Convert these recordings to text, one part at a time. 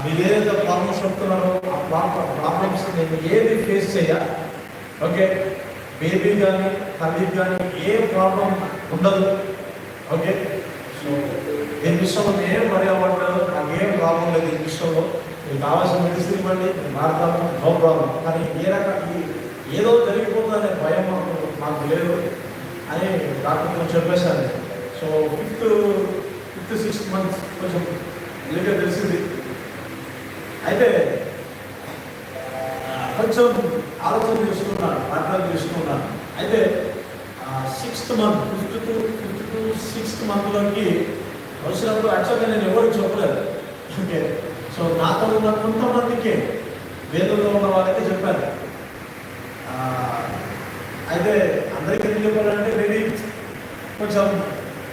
మీరు ఏదైతే ప్రాబ్లమ్స్ చెప్తున్నారో ఆ ప్రాబ్లమ్స్ నేను ఏది ఫేస్ చేయ, ఓకే, బేబీ కానీ తల్లి కానీ ఏ ప్రాబ్లం ఉండదు. ఓకే, సో దీని విషయంలో ఏం పర్యావరణాలు నాకు ఏం ప్రాబ్లం లేదు. ఈ విషయంలో మీకు కావాల్సిన మెడిసిన్ ఇవ్వండి, నేను వాడతాను, నో ప్రాబ్లం. కానీ ఏ రకానికి ఏదో జరిగిపోతుందనే భయం మాకు లేదు అని డాక్టర్తో చెప్పేశాను. సో ఫిఫ్త్ 6 months కొంచెం లేట్గా తెలిసింది. అయితే కొంచెం ఆలోచన చేసుకున్నాను, అర్థం చేసుకున్నాను. అయితే 6th month 5th to 6th monthలోకి వచ్చినప్పుడు యాక్చువల్గా నేను ఎవరికి చెప్పలేదు. ఓకే, సో నాతో ఉన్న కొంతమందికి వేదంలో ఉన్న వాళ్ళకి చెప్పాను. అయితే అందరికీ ఎందుకు చెప్పాలంటే నేను కొంచెం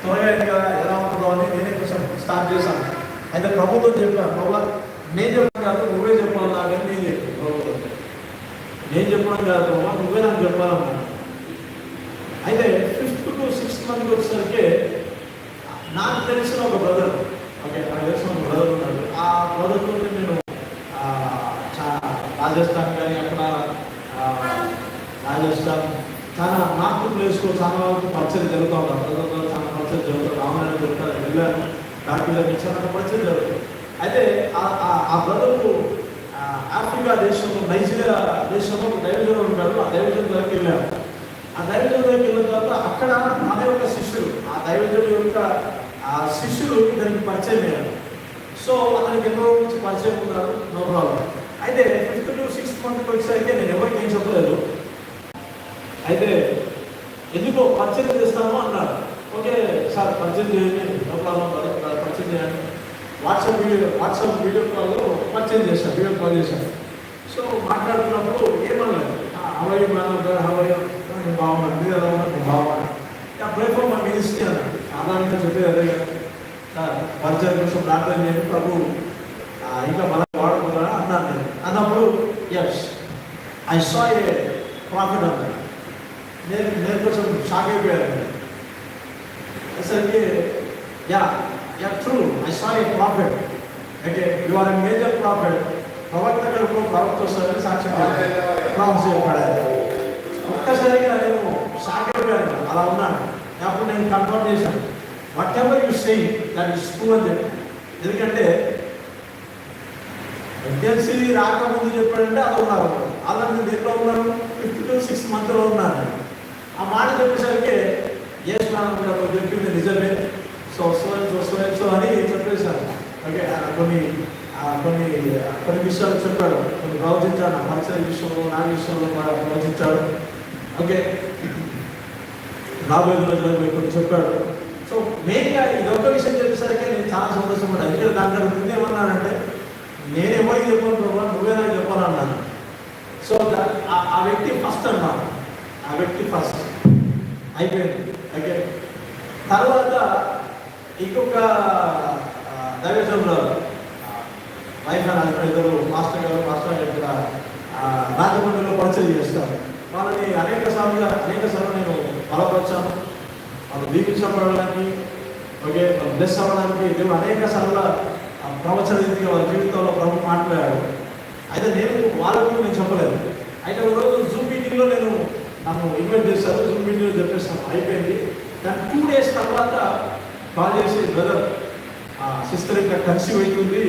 త్వరగా ఎలా ఉంటుందో అని నేనే కొంచెం స్టార్ట్ చేశాను. అయితే ప్రభుత్వం చెప్పాను, ప్రభు నేను చెప్పాను కాదు నువ్వే చెప్పాలి నాకని నేను చెప్పాను. నేను చెప్పడం కాదు ప్రభు, నువ్వే నాకు చెప్పాలన్నా. అయితే 5th to 6th month వచ్చేసరికి నాకు తెలిసిన ఒక బ్రదర్, ఓకే, నాకు తెలిసిన ఒక బ్రదర్ ఉన్నాడు. ఆ బ్రదర్తో నేను రాజస్థాన్ కానీ అక్కడ రాజస్థాన్ చాలా నార్త్ ప్లేస్లో చాలా వరకు పరిచయం జరుగుతూ ఉంటారు. బ్రదర్ చాలా పరిచయం జరుగుతుంది, రామాయణ జరుగుతారు, వెళ్ళాను డాక్టర్ చాలా పరిచయం జరుగుతుంది. అయితే ఆ బ్రదర్కు ఆఫ్రికా దేశంలో నైజీరియా దేశంలో దైవజనుడు ఉంటాడు. ఆ దైవజనుడు దగ్గరికి వెళ్ళాను. ఆ దైవజనుడు దగ్గరికి వెళ్ళిన తర్వాత అక్కడ మన యొక్క శిష్యుడు, ఆ దైవజనుడు యొక్క శిష్యుడు ఇతనికి పరిచయం అయ్యాడు. సో అతనికి ఎన్నో నుంచి పరిచయం ఉన్నారు, నో ప్రాబ్లం. అయితే 5th to 6th month వచ్చేసరికి నేను ఎవరికి ఏం చెప్పలేదు. అయితే ఎందుకో పరిచయం చేస్తాము అన్నారు. ఓకే సార్ పరిచయం చేయండి, నో ప్రాబ్లం, పరిచయం చేయండి. వాట్సాప్ వీడియో కాల్లో పరిచయం చేశాను, వీడియో కాల్ చేశాను. సో మాట్లాడుతున్నప్పుడు ఏమన్నారు, హవయ్య మేనేజర్, హవయ్య నేను బాగున్నాను, మీరు ఎలా ఉన్నారు, నేను బాగున్నాను. ప్లాట్ఫామ్ మా మినిస్ట్రీ అన్నాడు. సాధారణంగా చెప్పేది అదే కదా సార్, పరిచయం కోసం ప్రార్థన చేయండి, ప్రభు ఇంకా మనం వాడుకుంటారా అన్నాను. నేను అన్నప్పుడు yes I saw a prophet అన్నాడు. నేను కొంచెం షాక్ అయిపోయాను. అసలు yeah true I saw a prophet. Okay, you are a major prophet. ప్రవక్తలకు ప్రవక్త వస్తారని సాక్ష్యం చెప్పాడు. ఒక్కసారిగా నేను షాక్ అయిపోయాను, అలా ఉన్నాను. అప్పుడు నేను కన్ఫర్మ్ చేశాను, what ever you say that is true అని చెప్పి. ఎందుకంటే ప్రెగ్నెన్సీ రాకముందు చెప్పాడంటే అది ఉన్నారు, అలాంటి దేంట్లో ఉన్నారు, 5th to 6th monthలో ఉన్నాను. ఆ మాట చెప్పేసరికి ఏ స్నానం చెప్పింది నిజమే, సో అని చెప్పేశాను. ఓకే, కొన్ని విషయాలు చెప్పాడు, కొన్ని ప్రవచించాడు, నా పరిచయ విషయంలో నా విషయంలో కూడా ప్రవచించాడు. ఓకే, రాబోయే రోజుల్లో కొన్ని చెప్పాడు. సో మెయిన్గా ఇదొక్క విషయం చెప్పేసరికి నేను చాలా సంతోషపడ్డాను. ఎందుకంటే దాంట్లో ముందు ఏమన్నానంటే నేను ఎవరికి చెప్పాను ప్రభావ, నువ్వే నాకు చెప్పాలన్నాను. సో ఆ వ్యక్తి ఫస్ట్ అన్నాను, ఆ వ్యక్తి ఫస్ట్ అయిపోయింది. ఓకే, తర్వాత ఇంకొక దైవజనులు వైఫ్ అండ్ హస్బెండ్ ఇద్దరు మాస్టర్ గారు ఇక్కడ రాజమండ్రిలో పరిచయం చేస్తారు. వాళ్ళని అనేక సార్లు నేను బలపరిచాను, వాళ్ళు దీపించబడడానికి, ఓకే, బ్లెస్ అవ్వడానికి. దేవుడు అనేక సార్లు ప్రవచన రీతిగా వాళ్ళ జీవితంలో ప్రభు మాట్లాడాడు. అయితే నేను చెప్పలేదు. అయితే ఒకరోజు జూమ్ మీటింగ్లో నన్ను ఇన్వైట్ చేశారు. జూమ్ మీటింగ్లో చెప్పేస్తాను, అయిపోయింది. దాని 2 days తర్వాత కాల్ చేసి, బ్రదర్ సిస్టర్ ఇక్కడ కన్సీవ్ అవుతుంది,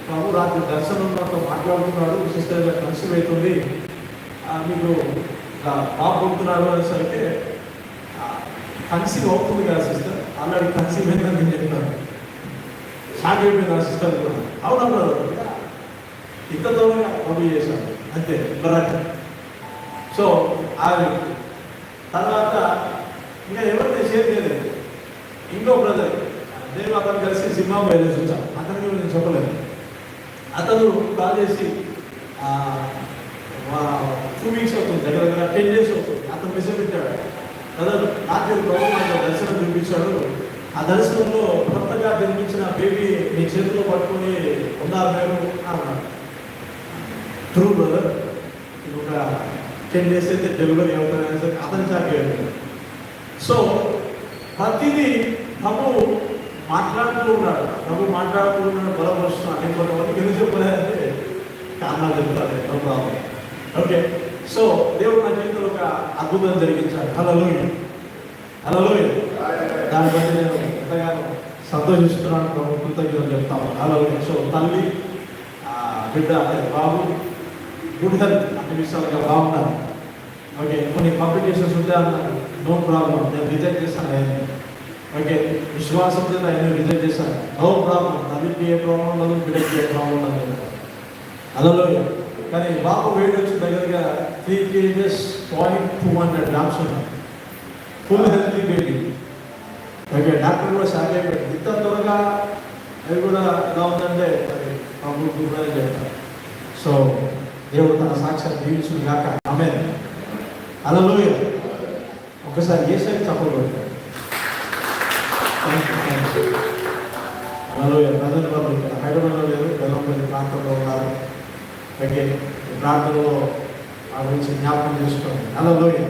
ప్రభు రాత్రి దర్శనంతో మాట్లాడుతున్నాడు, సిస్టర్ ఇక్కడ కన్సీవ్ అవుతుంది, మీకు బాబు పుడుతున్నారు అనేసరికి కన్సీవ్ అవుతుంది కదా సిస్టర్, ఆల్రెడీ కన్సీవ్ అయిందని నేను చెప్పాను. షాక్ అయిపోయింది ఆ సిస్టర్ కూడా. అవునా బ్రదర్, ఇంత దూరంగా ప్రభు చేశాను అంతే బ్రదర్. సో అది తర్వాత ఇంకా ఎవరితో షేర్ చేయలేదు. ఇంకో బ్రదర్ నేను అతను కలిసి జింబాబ్వే వెళ్ళేసి వచ్చాను. అతనికి నేను చెప్పలేదు. అతను కాల్ చేసి 2 weeks అవుతుంది, దగ్గర 10 days అవుతుంది. అతను మెసేజ్ పెట్టాడు, బ్రదర్ రాత్రి ప్రభు దర్శనం చూపించాడు, ఆ దర్శనంలో కొత్తగా జన్మించిన బేబీ మీ చేతిలో పట్టుకొని ఉన్నారు మేము అన్నాడు. ట్రూ బ్రదర్, ఒక 10 days అయితే డెలివరీ అవుతారని సరే అతను చాకేయండి. సో ప్రతిదీ ప్రభు మాట్లాడుతూ ఉన్నాడు, బలపరుస్తున్నాడు. నేను కొంతమందికి ఎందుకు అన్న చెప్తారు, నో ప్రాబ్లం. ఓకే, సో దేవుడు నా జీవితంలో ఒక అద్భుతం జరిగించాడు. హల్లెలూయా, హల్లెలూయా. దాన్ని బట్టి నేను ఎంతగానో సంతోషిస్తున్నాను, కృతజ్ఞతలు చెప్తాను. హల్లెలూయా. సో తల్లి బిడ్డ బాబు గుడ్ హెల్త్ అన్ని విషయాలుగా బాగున్నారు. ఓకే, కొన్ని కాంప్లికేషన్స్ ఉంటే అన్నారు, నో ప్రాబ్లం, నేను రిజెక్ట్ చేస్తాను ఆయన. ఓకే, విశ్వాసం చేత ఆయన రిజెక్ట్ చేశాను, నో ప్రాబ్లం. తల్లికి ఏ ప్రాబ్లం ఉండదు, బిడ్డకి ఏ ప్రాబ్లం ఉండదు. హల్లెలూయా. కానీ బాబు వెయిట్ వచ్చి దగ్గరగా 3 kgs 200 grams ఉన్నాయి. Full healthy baby. Okay, doctor కూడా షాక్ అయిపోయింది, ఇంత త్వరగా అవి కూడా ఎలా ఉందంటే మరి బాబు కూడా చెప్తారు. సో దేవుడు తన సాక్ష్యాన్ని దీవించును గాక. ఆమేన్. హల్లెలూయా. ఒకసారి యేసయ్య చెప్పకూడదు. హల్లెలూయా. ప్రజలు వాళ్ళు ఇక్కడ హైదరాబాద్లో లేదు, బెల్లంపల్లి ప్రాంతంలో ఉన్నారు. ఓకే, ప్రాంతంలో ఆ గురించి జ్ఞాపకం చేసుకోండి. హల్లెలూయా.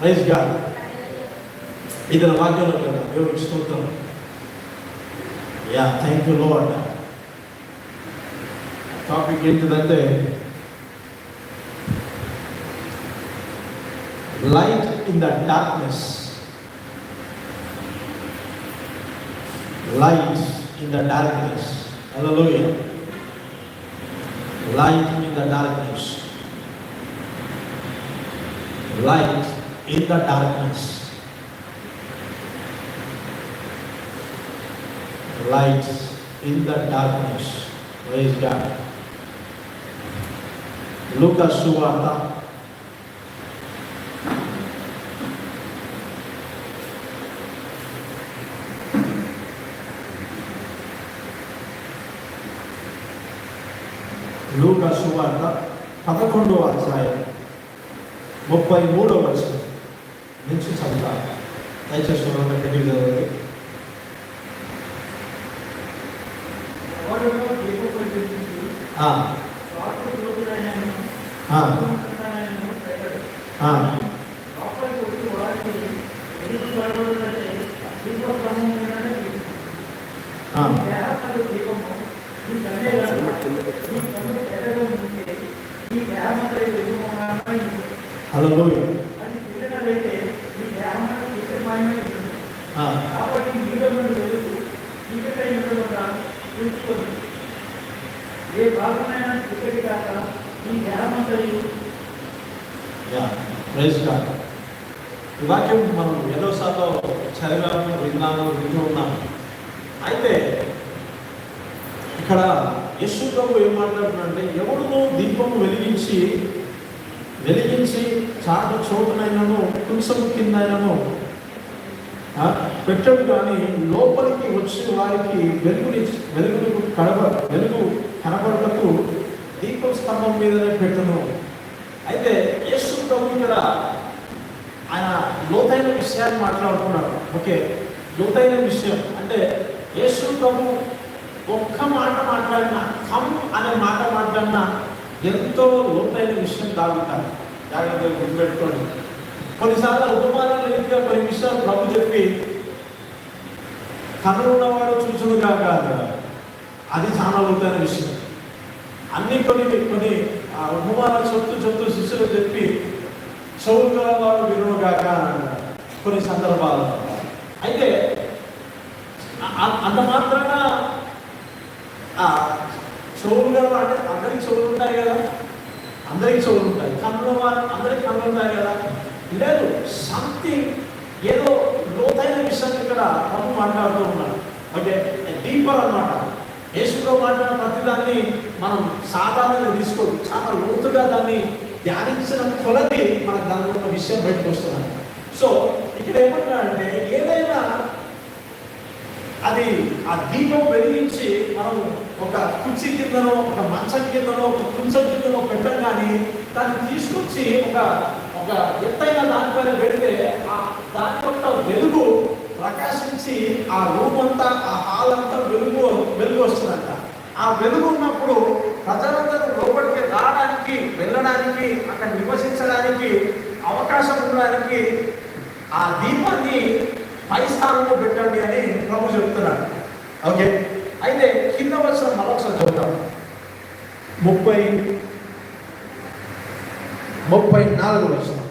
Praise God. ఇతర వాక్యంలో కదా దేవుడికి స్తోత్రం. Yeah, thank you Lord. Topic ఏంటిదంటే light in the darkness. Light in the darkness. Hallelujah. Light in the darkness. Light in the darkness. Light in the darkness. Praise God. లూకా సువార్త 11వ అధ్యాయం 33వ వచనం నుంచి చదువుతాను. దయచేసి చదవండి. హల్లెలూయా. Praise God. ఈ వాక్యం మనం ఎన్నోసార్లు చదివాము, వింటూ ఉన్నాము. అయితే ఇక్కడ యేసు ప్రభు ఏం మాట్లాడుతున్నాడంటే, ఎవడునో దీపము వెలిగించి చాటు చోటునైనాను కుంసము కిందైనాను పెట్టడు, కానీ లోపలికి వచ్చి వారికి వెలుగు కనబడటకు దీపం స్తంభం మీదనే పెట్టును. అయితే యేసు ప్రభు ఇక్కడ ఆయన లోతైన విషయాన్ని మాట్లాడుతున్నాడు. ఓకే, లోతైన విషయం అంటే యేసు ప్రభు ఒక్క మాట మాట్లాడినా, కమ్ అనే మాట మాట్లాడినా ఎంతో లోతైన విషయం దాగుతారు. జాగ్రత్తగా గుర్తుపెట్టుకోండి. కొన్నిసార్లు ఉపమానాల రీతిగా కొన్ని విషయాలు ప్రభు చెప్పి కనున్నవాడు చూసుడు కాక, అది చాలా లోతైన విషయం. అన్ని కొన్ని ఉపమానాలు చెప్తూ శిష్యులు చెప్పి చెవులు గలవాడు వినుడు కాక కొన్ని సందర్భాలు. అయితే అంత మాత్రాన చెవులు గలవాడు అంటే అందరికి చెవులు ఉంటాయి కదా, అందరికి చెవులు ఉంటాయి. కన్నుల వారు అందరికి కన్నులు ఉంటాయి కదా. లేదు, సంథింగ్ ఏదో లోతైన విషయాన్ని ఇక్కడ ప్రభు మాట్లాడుతూ ఉన్నాడు. ఓకే, డీపర్ అన్నమాట. యేసుతో మాట్లాడిన ప్రతిదాన్ని మనం సాధారణంగా తీసుకోదు, చాలా లోతుగా దాన్ని ధ్యానించిన కొలది మనకు దాని ఒక విషయం బయటకు వస్తున్నాం. సో ఇక్కడ ఏమంటాడంటే, ఏదైనా అది ఆ దీపం వెలిగించి మనం ఒక కుర్చీ కిందనో, ఒక మంచం కిందనో, ఒక కుంచం కిందనో పెట్టం, కానీ దాన్ని తీసుకొచ్చి ఒక ఎత్తైన దానిపైన పెడితే దాని యొక్క వెలుగు ప్రకాశించి ఆ రూమ్ అంతా, ఆ హాల్ అంతా వెలుగు వస్తుందంట. ఆ వెలుగు ఉన్నప్పుడు ప్రజలందరూ లోపలికి రావడానికి, వెళ్ళడానికి, అక్కడ నివసించడానికి అవకాశం ఉండడానికి ఆ దీపాన్ని పై స్థానంలో పెట్టండి అని ప్రభు చెప్తున్నాడు. ఓకే, అయితే కింద వచ్చిన మరొకసారి చూద్దాం. 34 వచనం.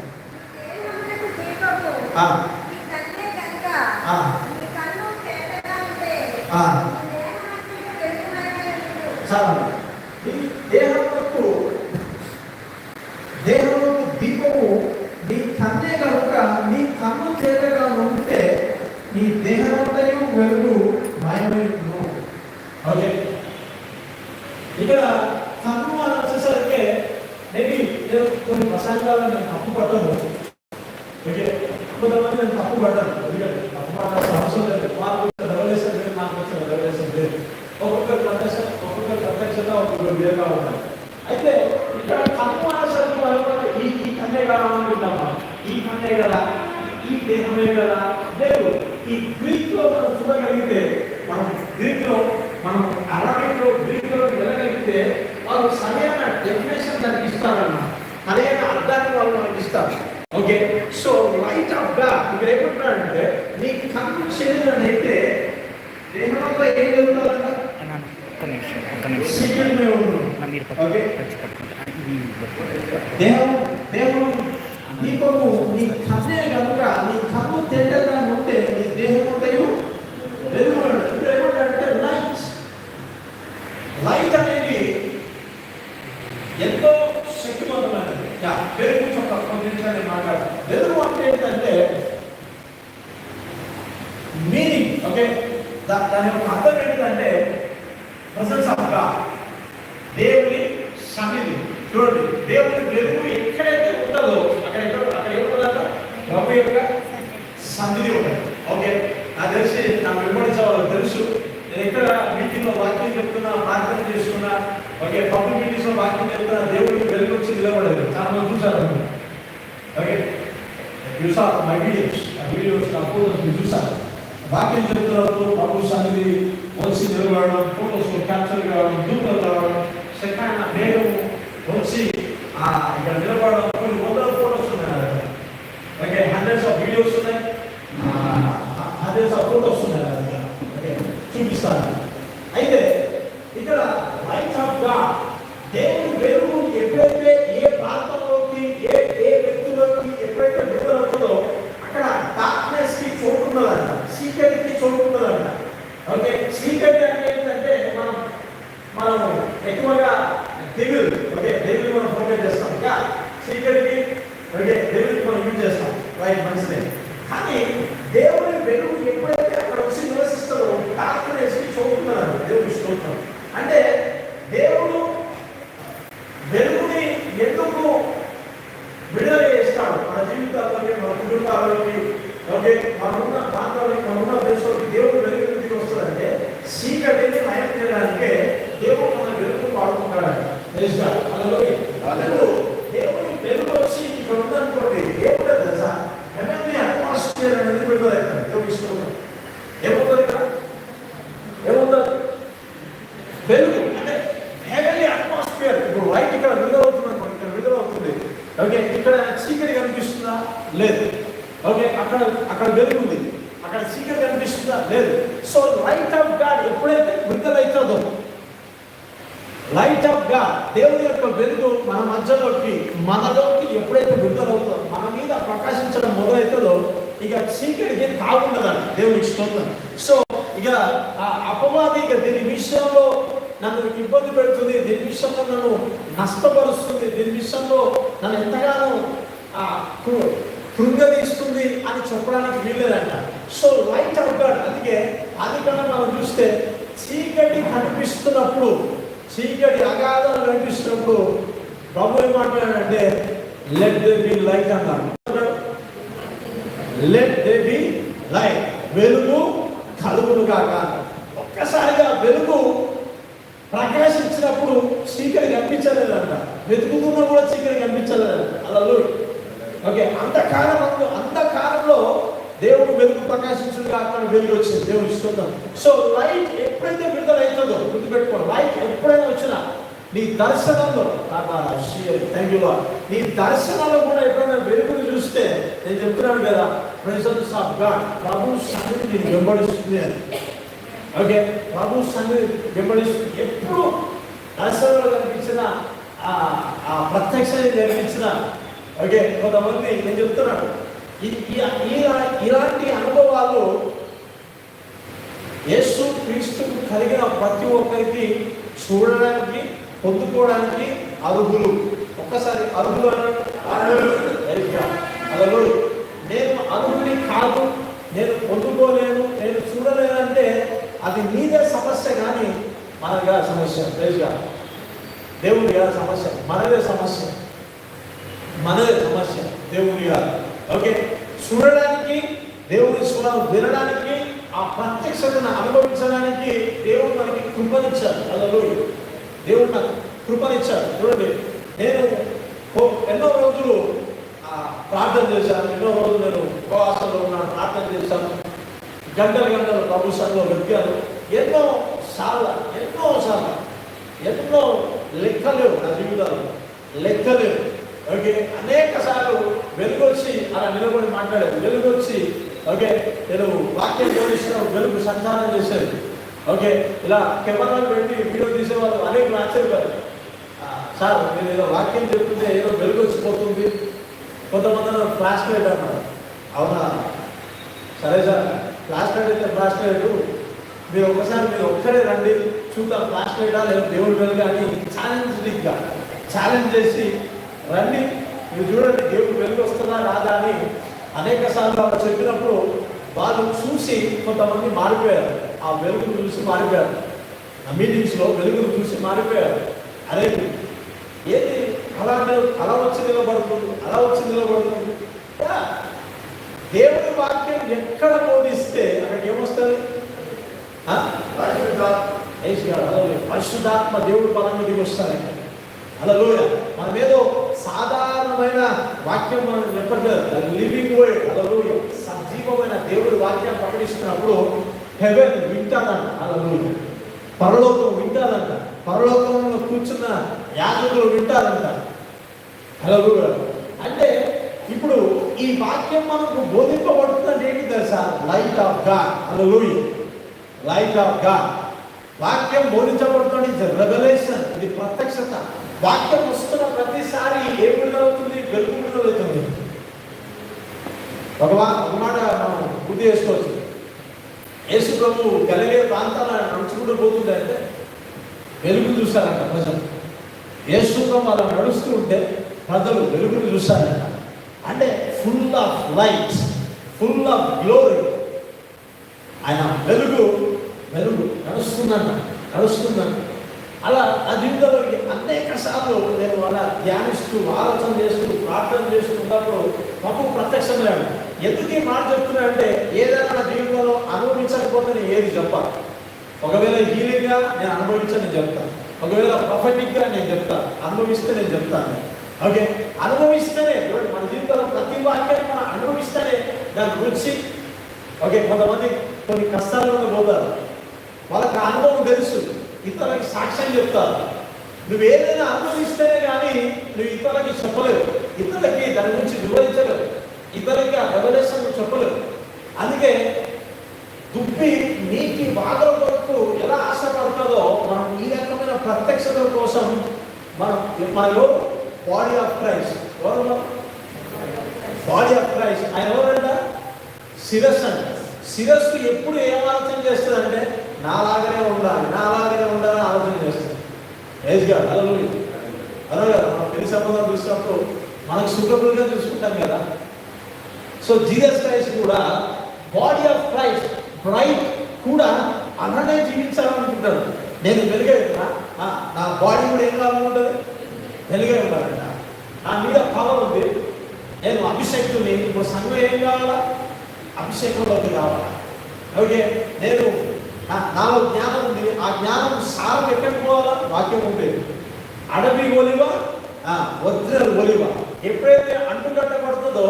దేహంలో దీపము నీ కన్నే కనుక నీ కన్ను తేటగా ఉంటే నీ దేహమంతయు వెలుగు మాయమైను. ఓకే, ఇక్కడ కన్ను అని వచ్చేసరికి మేబీ కొన్ని ప్రసంగాలను నేను తప్పు పడ్డాను. ఓకే, కొంతమంది నేను తప్పు పడ్డాను. ఎందుకంటే తప్పు పడాల్సిన అవసరం లేదు. మాకు రెవల్యూషన్ లేదు, నాకు వచ్చిన రెవల్యూషన్ లేదు. ఒక్కొక్కరు ప్రత్యక్షంగా ఒక్కొక్కరు వేరుగా ఉంటారు. అయితే ఇక్కడ కన్ను అనేసరికి ఈ కన్నే కావాలనుకుంటాం. ఈ కన్నే కదా, ఈ దేహమే కదా లేదు. ఈ గ్రీక్ లో మనం చూడగలిగితే, మనం అరబిక్లో గ్రీక్లో వెళ్ళగలిగితే వాళ్ళు సరైన డెఫినేషన్ దానికి ఇస్తారన్న, సరైన అర్థాన్ని వాళ్ళు మనకి ఇస్తారు. Okay, so light of God ఇక్కడ ఏమంటారంటే నీ కన్ను శరీరం అయితే దేహంలో ఏం జరుగుతుందంట, దేహం దీపము నీ కన్నే కనుక నీ కన్ను తేటగా ఉంటే నీ దేహం వెలుగు. ఇప్పుడు ఏమంటారంటే లైట్ అనేది ఎంతో శక్తివంతమైనది. వెలుగు కొంచెం మాట్లాడాలి. వెలుగు అంటే ఏంటంటే మీనింగ్. ఓకే, దాని యొక్క అర్థం ఏంటంటే ప్రజెన్స్ ఆఫ్ గాడ్, దేవుని సన్నిధి. చూడండి, దేవుని వెలుగు ఎక్కడైతే ఉంటుందో అక్కడ ఏముంటుందంట, ప్రభు యొక్క సన్నిధి ఉంటుంది. ఓకే, నాకు తెలిసి నాకు వెంబడించే వాళ్ళకి తెలుసు. నేను ఎక్కడ మీటింగ్లో వాక్యం చెప్తున్నా, ప్రార్థన చేస్తున్నా, ఓకే, పబ్లిక్ మీటింగ్స్ లో వాక్యం చెప్తున్నా, దేవుడికి వెలుగు వచ్చి నిలబడలేదు. చాలా మంది చూసారు. ఓకే, చూసా మై వీడియోస్ చూసారు. వాక్యం చెప్తున్నప్పుడు ప్రభు సన్నిధి వచ్చి నిలబడడం, ఫోటోస్ క్యాప్చర్ కావడం, దూతలు రావడం, సెకండ్ మేఘం వచ్చి ఇక్కడ నిలబడడం, కొన్ని వందల ఫోటోస్ ఉన్నాయి. ఓకే, హండ్రెడ్స్ ఆఫ్ వీడియోస్ ఉన్నాయి, హండ్రెడ్స్ ఆఫ్ ఫోటోస్ ఉన్నాయి. ఓకే, చూపిస్తాను. అయితే ఇక్కడ లైట్ ఆఫ్ గాడ్, దేవుని వెలుగు ఎప్పుడైతే ఏ ప్రాంతంలోకి ఏ వ్యక్తిలోకి ఎప్పుడైతే విడుదలవుతుందో అక్కడ డార్క్నెస్ కి చోటు ఉన్నదంట, చీకటికి చోటు ఉన్నదంట. ఓకే, చీకటి అంటే ఏంటంటే మనం ఎక్కువగా డెవిల్, ఓకే, డెవిల్ మనం ఫోకస్ చేస్తాం. చీకటికి ఓకే డెవిల్కి మనం యూజ్ చేస్తాం, రైట్, మంచిదే. కానీ దేవుని వెలుగు ఎప్పుడైతే అక్కడ వచ్చి నివసిస్తారో డార్క్నెస్ కి చోటు ఉన్నదంట. దేవుని స్తోత్రం. అంటే దేవుడు వెలుగుని ఎందుకు విడుదల చేస్తాడు మన జీవితాల్లోకి, మన కుటుంబాలలోకి, ఓకే, మనమున్న ప్రాంతాలకి, మనమున్న దేశంలోకి దేవుడు వెలుగు ఎందుకు వస్తుందంటే చీకటిని నయం చేయడానికే దేవుడు మన వెలుగు వాడుకుంటాడంట. తెలుసా? దేవుని వెలుగు వచ్చి ఇక్కడ ఉందనుకోండి, ఏముంటుంది తెలుసా, హెవెన్లీ అట్మాస్ఫియర్ అనేది విడుదలవుతుంది. దేవుడు ఇష్టం ఏముంటుంది ఇక్కడ, ఏముంటుంది వెలుగు అంటే హెవెన్లీ అట్మాస్ఫియర్. ఇప్పుడు లైట్ ఇక్కడ విడుదలవుతుంది అనుకోండి, ఇక్కడ విడుదలవుతుంది. ఓకే, ఇక్కడ చీకటి కనిపిస్తుందా? లేదు. ఓకే, అక్కడ వెలుగు ఉంది, అక్కడ చీకటి కనిపిస్తుందా? లేదు. సో లైట్ ఆఫ్ గాడ్ ఎప్పుడైతే విడుదలవుతుందో, లైట్ ఆఫ్ గాడ్ దేవుని యొక్క వెలుగు మన మధ్యలోకి మనలోకి ఎప్పుడైతే విడుదలవుతుందో, మన మీద ప్రకాశించడం మొదలవుతుందో ఇక చీకటికి తాగుండదండి. దేవునికి స్తోత్రం. సో ఇక అపవాది ఇక దీని విషయంలో నన్ను ఇబ్బంది పెడుతుంది, దీని విషయంలో నన్ను నష్టపరుస్తుంది, దీని విషయంలో నన్ను ఎంతగానో కృంగదీస్తుంది అని చెప్పడానికి వీల్లేదంట. సో లైట్ ఆఫ్ గాడ్, అందుకే అది కన్నా మనం చూస్తే చీకటి కనిపిస్తున్నప్పుడు, చీకటి అగాధాలు కనిపిస్తున్నప్పుడు ప్రభు ఏం మాట్లాడాడంటే లెట్ దేర్ బి లైట్ అన్నాడు. లెట్ దేర్ బి లైట్, వెలుగు కలుగును గాక. ఒక్కసారిగా వెలుగు ప్రకాశించినప్పుడు చీకటి కనిపించలేదంట, వెతుకుతున్నా కూడా చీకటి కనిపించలేదంట. అలా ఓకే, అంధకారంలో దేవుడు వెలుగు ప్రకాశించుగా అక్కడ వెలుగు వచ్చింది. దేవుడు ఇస్తున్నాం. సో లైట్ ఎప్పుడైతే విడుదల అవుతుందో గుర్తుపెట్టుకోండి, లైట్ ఎప్పుడైనా వచ్చినా నీ దర్శనంలో, థ్యాంక్ యూ లార్డ్, నీ దర్శనంలో కూడా ఎప్పుడైనా వెలుగుని చూస్తే నేను చెప్తున్నాను కదా, ప్రెజెన్స్ ఆఫ్ గాడ్, ప్రభు సన్నిధి నేను వెంబడిస్తుంది అని. ఓకే, ప్రభు సన్నిధి వెంబడిస్తుంది. ఎప్పుడు దర్శనంలో కనిపించినా ఆ ప్రత్యక్షత జరిగించిన ఓకే కొంతమంది నేను చెప్తున్నాను ఇలాంటి అనుభవాలు యేసు క్రీస్తుకు కలిగిన ప్రతి ఒక్కరికి చూడడానికి పొందుకోవడానికి అర్హులు. ఒక్కసారి అర్హులు అన్నాడు. నేను అర్హుని కాదు, నేను పొందుకోలేను, నేను చూడలేనంటే అది నీదే సమస్య, కానీ మనదిగా సమస్య. ప్రైజ్గా దేవుని గారి సమస్య, మనదే సమస్య, మనదే సమస్య, దేవుని గారు. ఓకే, చూడడానికి, దేవుని స్వరం వినడానికి, ఆ ప్రత్యక్షతను అనుభవించడానికి దేవుడు మనకి కృపనిచ్చాడు. హల్లెలూయా, దేవుడు నాకు కృపనిచ్చాడు. చూడండి, నేను ఎన్నో రోజులు ప్రార్థన చేశాను, ఎన్నో రోజులు నేను ఉపవాసంలో ఉన్నాను, ప్రార్థన చేశాను, గంటలు గంటలు ప్రభు సన్నిధిలో వెతికాను. ఎన్నో సార్లు ఎన్నో లెక్కలేవు నా జీవితాలు, లెక్కలేవు. ఓకే, అనేక సార్లు వెలుగొచ్చి అలా నిలబడి మాట్లాడేది, వెలుగొచ్చి ఓకే నేను వాక్యం జోడిస్తున్న వెలుగు సంచారం చేసేది. ఓకే, ఇలా కెమెరాలు పెట్టి వీడియో తీసేవాళ్ళు అనేక ఆశ్చర్యపడారు. సార్ నేను ఏదో వాక్యం చెప్తుంటే ఏదో వెలుగు వచ్చిపోతుంది, కొంతమంది ఫ్లాష్ లైట్ అన్నారు. అవునా, సరే సార్, ఫ్లాష్ లైట్ అయితే ఫ్లాష్ లైట్, మీరు ఒక్కరే రండి చూద్దాం ఫ్లాష్ లైటా లేదా దేవుడి వెలుగు అని ఛాలెంజ్ చేసి రండి, మీరు చూడండి దేవుడు వెలుగు వస్తుందా రాదా అని అనేక సార్లు అలా చెప్పినప్పుడు వాళ్ళు చూసి కొంతమంది మారిపోయారు. ఆ వెలుగును చూసి మారిపోయారు, ఆ మీటింగ్స్లో వెలుగును చూసి మారిపోయారు. అరే ఏది అలా వచ్చి నిలబడుతుంది. దేవుడి వాక్యం ఎక్కడ బోధిస్తే అక్కడికి ఏమొస్తుంది? పరిశుద్ధాత్మ దేవుడి పరంగా దిగి వస్తారు. హల్లెలూయా, మనం ఏదో సాధారణమైన వాక్యం మనం చెప్పట్లేదు, లివింగ్ వర్డ్. హల్లెలూయా, సజీవమైన దేవుడి వాక్యం ప్రకటిస్తున్నప్పుడు హెవెన్ వింటాదంట. హల్లెలూయా, పరలోకం వింటాదంట, పరలోకంలో కూర్చున్న యాజకులు వింటారంట. హల్లెలూయా, అంటే ఇప్పుడు ఈ వాక్యం మనకు బోధింపబడుతుందంటే ఏంటి తెలుసా? Light of God. Hallelujah, light of God. వాక్యం బోధించబడుతుంది, రెవల్యూషన్, ఇది ప్రత్యక్షత. వాక్యం వస్తున్న ప్రతిసారి ఏ విడుదలవుతుంది? వెలుగు విడుదలవుతుంది. ఒక మాట మనం గుర్తు చేసుకోవచ్చు. యేసు ప్రభు గలిలయ ప్రాంతాల నడుచుకుంటూ పోతుంటే అంటే వెలుగు చూశారంట ప్రజలు. యేసు ప్రభు అలా నడుస్తూ ఉంటే ప్రజలు వెలుగును చూశారంట. అంటే full of light, full of glory. ఆయన వెలుగు నడుస్తుందంట. అలా ఆ జీవితంలో అనేక సార్లు నేను అలా ధ్యానిస్తూ, ఆలోచన చేస్తూ, ప్రార్థన చేస్తున్నప్పుడు మాకు ప్రత్యక్షమయ్యాడు. ఎందుకు ఈ మాట చెప్తున్నానంటే, ఏదైనా నా జీవితంలో అనుభవించకపోతే నేను ఏది చెప్పాలి. ఒకవేళ హీలింగ్గా నేను అనుభవించని చెప్తాను, ఒకవేళ ప్రొఫెటిక్గా నేను చెప్తాను, అనుభవిస్తే నేను చెప్తాను. ఓకే, అనుభవిస్తేనే మన జీవితంలో ప్రతి వాక్యాన్ని మనం అనుభవిస్తేనే దాని రుచి. ఓకే, కొంతమంది కొన్ని కష్టాలను పోతారు, వాళ్ళకి అనుభవం తెలుసు, ఇతరులకి సాక్ష్యం చెప్తారు. నువ్వు ఏదైనా అనుభవిస్తేనే కానీ నువ్వు ఇతరులకి చెప్పలేవు, ఇతరులకి దాని గురించి వివరించలేవు, ఇతరులకి ఆ రెవల్యూషన్ చెప్పలేవు. అందుకే దుప్పి నీటి వాదల వరకు ఎలా ఆశపడుతుందో మనం ఈ రకమైన ప్రత్యక్షత కోసం మనలో body of Christ. Body of Christ ఆయన ఎవరంట? శిరస్సు అంట. శిరస్సు ఎప్పుడు ఏం ఆలోచన చేస్తుందంటే నాలాగనే ఉండాలని ఆలోచన చేస్తుంది. హల్లెలూయా, హల్లెలూయా. మనం పెళ్లి సంబంధం చూసినప్పుడు మనకు సూటబుల్గా చూసుకుంటాం కదా. సో జీసస్ క్రైస్ట్ కూడా బాడీ ఆఫ్ క్రైస్ట్, బ్రైట్ కూడా అలానే జీవించాలనుకుంటాడు. నేను వెలుగే నా బాడీ కూడా ఏం కావాలనుకుంటుంది? వెలుగే ఉండాలంట. నా మీద పవర్ ఉంది, నేను అభిషేక్తుని. ఇప్పుడు సంఘం ఏం కావాలా? అభిషేకంలోకి కావాలా? ఓకే, నేను నాలో జ్ఞానం ఉంది, ఆ జ్ఞానం సారం ఎక్కడికి పోవాలా? వాక్యం ఉండేది. అడవి ఒలివ, ఒరిజినల్ ఒలివ ఎప్పుడైతే అంటుకట్టబడుతుందో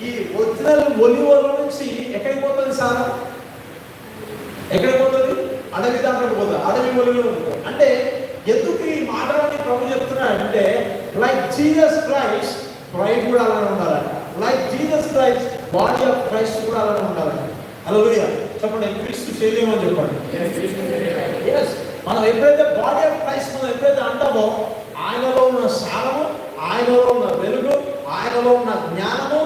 ఈ ఒరిజినల్ ఒలివల నుంచి ఎక్కడికి పోతుంది సారం? ఎక్కడికి పోతుంది? అడవి దాంట్లోకి పోతుంది, అడవి ఒలివలో ఉంటుంది. అంటే ఎందుకు ఈ మాటలని ప్రభు చెప్తున్నాడంటే, లైక్ జీసస్ క్రైస్ట్ బ్రైట్ కూడా అలానే ఉండాలంట. Like Jesus Christ body of Christ కూడా అలానే ఉండాలంట. హల్లెలూయా, చెప్పండి. క్రీస్తు శరీరం అని చెప్పండి. మనం ఎప్పుడైతే బాడీ ఆఫ్ క్రైస్ట్ మనం ఎప్పుడైతే అంటామో ఆయనలో ఉన్న సారము, ఆయనలో ఉన్న వెలుగు, ఆయనలో ఉన్న జ్ఞానము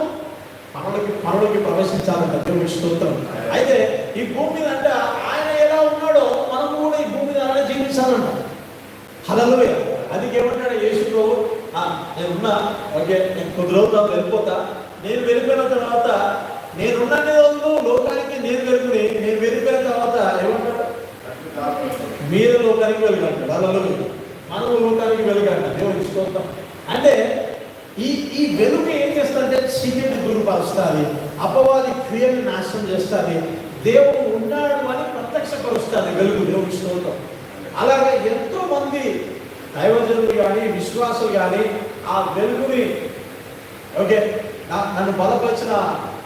మనలోకి ప్రవేశించాలంట. దేవుని స్తోత్రం. అయితే ఈ భూమి మీద అంటే ఆయన ఎలా ఉన్నాడో మనము కూడా ఈ భూమి మీద అలానే జీవించాలంట. హల్లెలూయా. అందుకే ఏమంటాడు యేసు ప్రభు, నేనున్నా, ఓకే, నేను కొద్ది రోజులు వెళ్ళిపోతా, నేను వెళ్ళిపోయిన తర్వాత నేనున్న రోజులు లోకానికి నేను వెలుగుని, నేను వెళ్ళిపోయిన తర్వాత ఏమంటాడు, మీరు లోకానికి వెలుగంటాడు. హల్లెలూయా. మనము లోకానికి వెలుగంట. దేవుని స్తోత్రం. అంటే ఈ వెలుగు ఏం చేస్తుందంటే చీకటిని దూరపరుస్తుంది, అపవాది క్రియని నాశనం చేస్తుంది, దేవుడు ఉన్నాడు అని ప్రత్యక్షపరుస్తుంది వెలుగు. దేవుని స్తోత్రం. అలాగే ఎంతో మంది దైవజనులు కానీ విశ్వాసులు కానీ ఆ వెలుగుని, ఓకే, నన్ను బలపరిచిన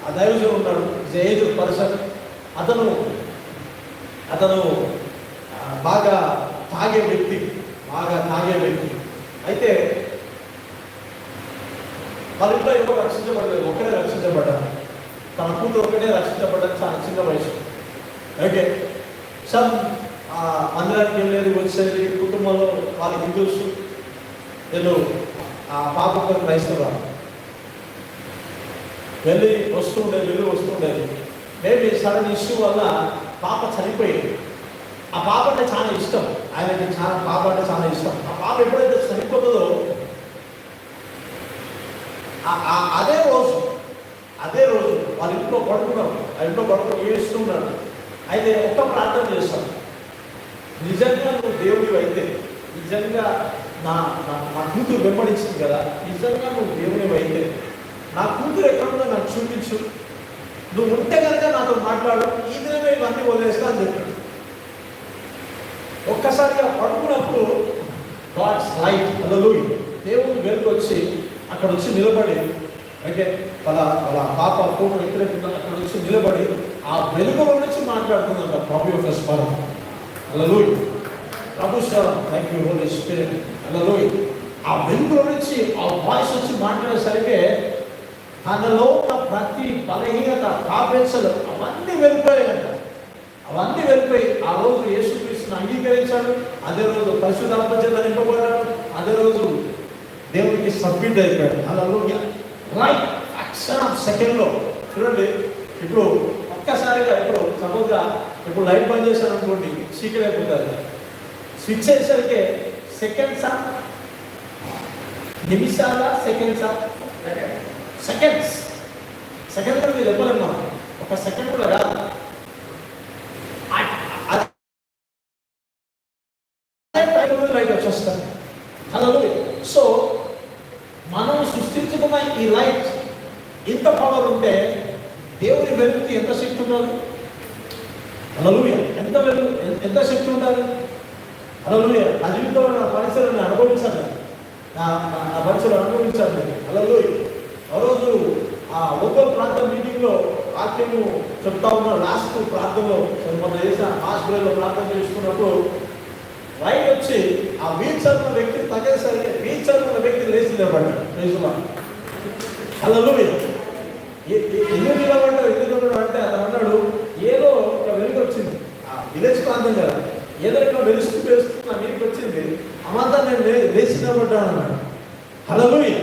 ఆ దైవజనుడు ఉన్నాడు, ఏజ్డ్ పర్సన్. అతను బాగా తాగే వ్యక్తి. అయితే వాళ్ళ ఇంట్లో ఎవరు రక్షించబడలేదు, ఒక్కడే రక్షించబడ్డారు. తన కూతురు ఒక్కడే రక్షించబడ్డారు, చాలా చిన్న వయసు. ఓకే, సమ్ మందిరానికి వెళ్ళేది వచ్చేది, కుటుంబంలో వాళ్ళకి హిందూస్, నేను ఆ పాప క్రైస్తవురాలు, వెళ్ళి వస్తుండేది. మేబీ సడన్ ఇష్యూ వల్ల పాప చనిపోయింది. ఆ పాప అంటే చాలా ఇష్టం ఆయనకి, పాప అంటే చాలా ఇష్టం. ఆ పాప ఎప్పుడైతే చనిపోతుందో అదే రోజు వాళ్ళ ఇంట్లో పడుకున్నాడు, ఏడుస్తున్నాడు. అయితే ఒక్క ప్రార్థన చేస్తాను, నిజంగా నువ్వు దేవుడివి అయితే, నిజంగా నా కూతురు వెంబడించింది కదా, నిజంగా నువ్వు దేవుడివి అయితే నా కూతురు ఎక్కడుందో నాకు చూపించు, నువ్వు ఉంటే కనుక నాతో మాట్లాడు, ఈ దినమే ఇవన్నీ వదిలేస్తా అని చెప్పాడు. ఒక్కసారిగా పడుకున్నప్పుడు గాడ్స్ లైట్, హల్లెలూయా, దేవుడు వెలుగు వచ్చి అక్కడ వచ్చి నిలబడి, అంటే వాళ్ళ పాప ఫోటో ఎక్కడెక్కడ అక్కడ వచ్చి నిలబడి ఆ వెలుగులో నుంచి మాట్లాడుతుందంట ప్రభు యొక్క స్వరం. హల్లెలూయా. ప్రభు స్వరం, థ్యాంక్ యూ హోలీ స్పిరిట్. హల్లెలూయా. ఆ వెలుగులో నుంచి ఆ వాయిస్ వచ్చి మాట్లాడేసరికి తనలో ఉన్న ప్రతి బలహీనత, కాపెన్సలు అవన్నీ వెళ్ళిపోయాయంట. ఆ రోజు యేసుక్రీస్తుని అంగీకరించాడు, అదే రోజు పరిశుద్ధాత్మ చేత నింపబడ్డాడు, అదే రోజు దేవుడికి సబ్మిట్ అయిపోయాడు. హల్లెలూయా. రైట్ ఫ్రాక్షన్ ఆఫ్ సెకండ్లో చూడండి. ఇప్పుడు ఒక్కసారిగా సపోజ్గా లైట్ బంద్ చేశారు అనుకోండి, చీకటి అయిపోతుంది. స్విచ్ చేసరికి సెకండ్సా, నిమిషాల, సెకండ్ కూడా మీరు చెప్పలేము మనం, ఒక సెకండ్ కూడా కాదు. లైట్ వచ్చేస్తాను. హల్లెలూయా. సో మనం సృష్టించుకున్న ఈ లైట్ ఇంత పవర్ ఉంటే దేవుని వెలుగుకి ఎంత శక్తి ఉండాలి? హల్లెలూయా. ఎంత శక్తి ఉండాలి? హల్లెలూయా. నా జీవితంలో నా పరిసరాన్ని అనుభవించాలి, నా పరిసరాలు అనుభవించాలి. హల్లెలూయా. ఆ రోజు ఆ లోకల్ ప్రాంతం మీటింగ్లో వాక్యము చెప్తా ఉన్న లాస్ట్ ప్రాంతంలో మొన్న చేసిన హాస్పిటల్లో ప్రార్థన చేసుకున్నప్పుడు లైట్ వచ్చి ఆ వీల్ చైర్ ఉన్న వ్యక్తి తగ్గేసరికి వీల్ చైర్ ఉన్న వ్యక్తి లేచి నిలబడ్డాడు. హల్లెలూయా. ఎందుకు నిలబడ్డాడు అంటే అతను అన్నాడు, ఏదో ఒక వెలుగు వచ్చింది, ఆ విలేజ్ ప్రాంతం కదా, ఏదో ఇక్కడ వెలుస్తూ నా మీదకి వచ్చింది, అమంతా నేను లేచి నిలబడ్డాను అన్నాడు. హల్లెలూయా.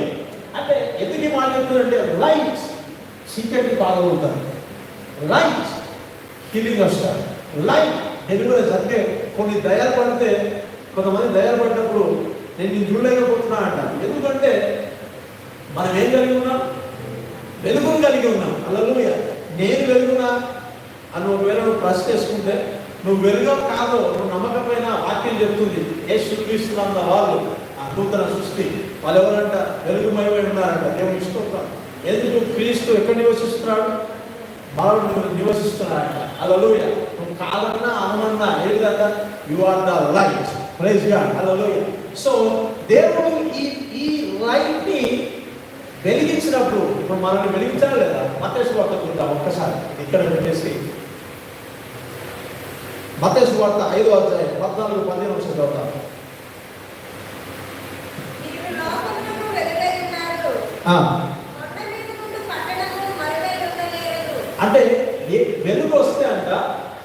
అంటే ఎందుకు మాట చెప్తుందంటే లైట్ చీకటిని పాల్గొంటారు, లైట్ హీలింగ్ వస్తారు, లైట్ డెలివరీస్. అంటే కొన్ని దయాలు పడితే, కొంతమంది దయాలు పడినప్పుడు నేను చూడలేకపోతున్నా అంట. ఎందుకంటే మనం ఏం కలిగి ఉన్నాం? వెలుగును కలిగి ఉన్నాం. హల్లెలూయా. నేను వెలుగునా అని ఒకవేళ నువ్వు ప్రశ్న చేసుకుంటే, నువ్వు వెలుగో కాదో నువ్వు నమ్మకమైన వాక్యం చెప్తుంది. యేసుక్రీస్తున్న వాళ్ళు ఆ నూతన సృష్టి, వాళ్ళు ఎవరంట? వెలుగుమయమై ఉన్నారంట. దేవుని స్తోత్రం. ఎందుకు? క్రీస్తు ఎక్కడ నివసిస్తున్నాడు? మనలో నివసిస్తున్నాడంట. హల్లెలూయా. నువ్వు కాదన్నా అవునన్నా ఏది కదా, you are the light. Praise God. Hallelujah. So దేవుడు ఈ లైట్ ని వెలిగించినప్పుడు ఇప్పుడు మనల్ని వెలిగించాలి లేదా? మత్తయి సువార్త చూద్దాం ఒక్కసారి, ఇక్కడ పెట్టేసి మత్తయి సువార్త 5వ అధ్యాయం 14-15 చదువుతాం. అంటే వెలుగు వస్తే అంట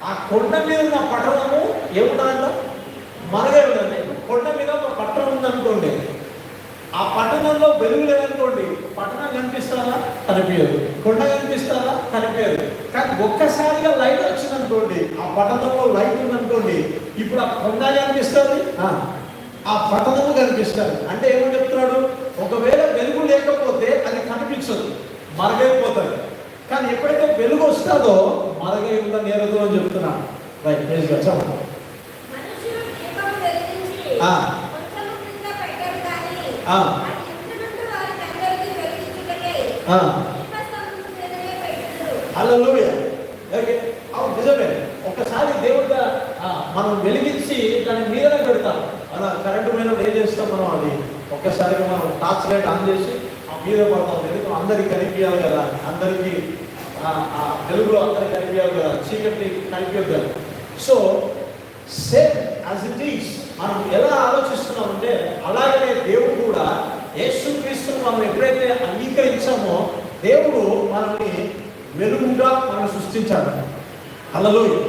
ఆ కొండ మీద ఉన్న పట్టణము ఏముంటుందంట? మరగే ఉందండి. కొండ మీద ఒక పట్టణం ఉందనుకోండి, ఆ పట్టణంలో వెలుగు లేదనుకోండి, పట్టణం కనిపిస్తారా? కనిపించదు. కొండ కనిపిస్తారా? కనిపించదు. కానీ ఒక్కసారిగా లైట్ వచ్చిందనుకోండి, ఆ పట్టణంలో లైట్ ఉందనుకోండి, ఇప్పుడు ఆ కొండ కనిపిస్తుంది, ఆ పట్టణము కనిపిస్తుంది. అంటే ఏమని చెప్తున్నాడు? ఒకవేళ వెలుగు లేకపోతే అది కనిపించదు, మరుగైపోతుంది. కానీ ఎప్పుడైతే వెలుగు వస్తుందో మరుగై ఉందని నేరదు అని చెప్తున్నాను. రైట్, చెప్పండి. హల్లెలూయా. ఓకే, అవును, నిజమే. ఒకసారి దేవుడిగా మనం వెలిగించి దాని మీద పెడతాం. మన కరెంటు మీద ఏం చేస్తాం మనం? అది ఒక్కసారిగా మనం టార్చ్ లైట్ ఆన్ చేసి ఆ మీద పడతాం. వెలుగు అందరికి కనిపించాలి కదా, అందరికీ వెలుగులో అందరికి కనిపించాలి కదా, చీకటి కనిపించదు కదా. So same as it is మనం ఎలా ఆలోచిస్తున్నామంటే, అలాగనే దేవుడు కూడా యేసుక్రీస్తును మనం ఎప్పుడైతే అంగీకరించామో దేవుడు మనల్ని వెలుగుగా మనం సృష్టించాడు. హల్లెలూయా.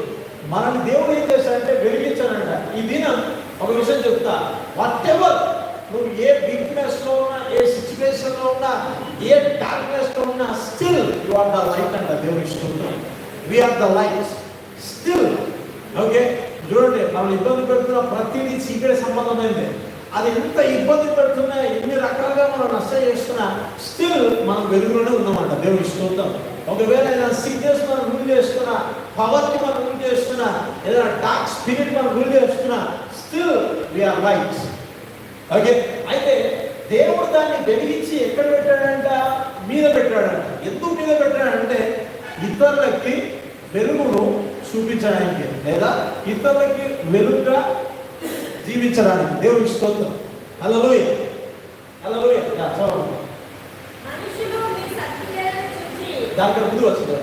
మనల్ని దేవుడు ఏం చేశాడంటే వెలిగించాడంట. ఈ దినం ఒక విషయం చెప్తా, వాట్ ఎవర్ నువ్వు ఏ వీక్నెస్ లో ఉన్నా, ఏ సిచ్యువేషన్ లో ఉన్నా, ఏ డార్క్నెస్ లో ఉన్నా, still you are the light అంట. దేవుని స్తోత్రం. We are the light still. Okay, చూడండి, మనం ఇబ్బంది పెడుతున్న ప్రతిదీ చీకటి సంబంధమైంది. అది ఎంత ఇబ్బంది పెడుతున్నా, ఎన్ని రకాలుగా మనం నష్టం చేస్తున్నా, స్టిల్ మనం వెలుగులోనే ఉన్నామంట. దేవుని స్తోత్రం. ఒకవేళ ఏదైనా సిగ్నెస్ మనం రూల్ చేస్తున్నా, పవర్ని మనం రూల్ చేస్తున్నా, ఏదైనా డార్క్ స్పిరిట్ మనం రూల్ చేస్తున్నా, స్టిల్ వీఆర్ లైట్. ఓకే, అయితే దేవుడు దాన్ని వెలిగించి ఎక్కడ పెట్టాడంట? మీద పెట్టాడంట. ఎందుకు మీద పెట్టాడంటే ఇతరులకి వెలుగును చూపించడానికి, లేదా ఇతరులకి వెలుగుగా జీవించడానికి. దేవుని స్తోత్రం. హల్లెలూయా, హల్లెలూయా. చదవండి. దానికన్నా ముందు వచ్చింది.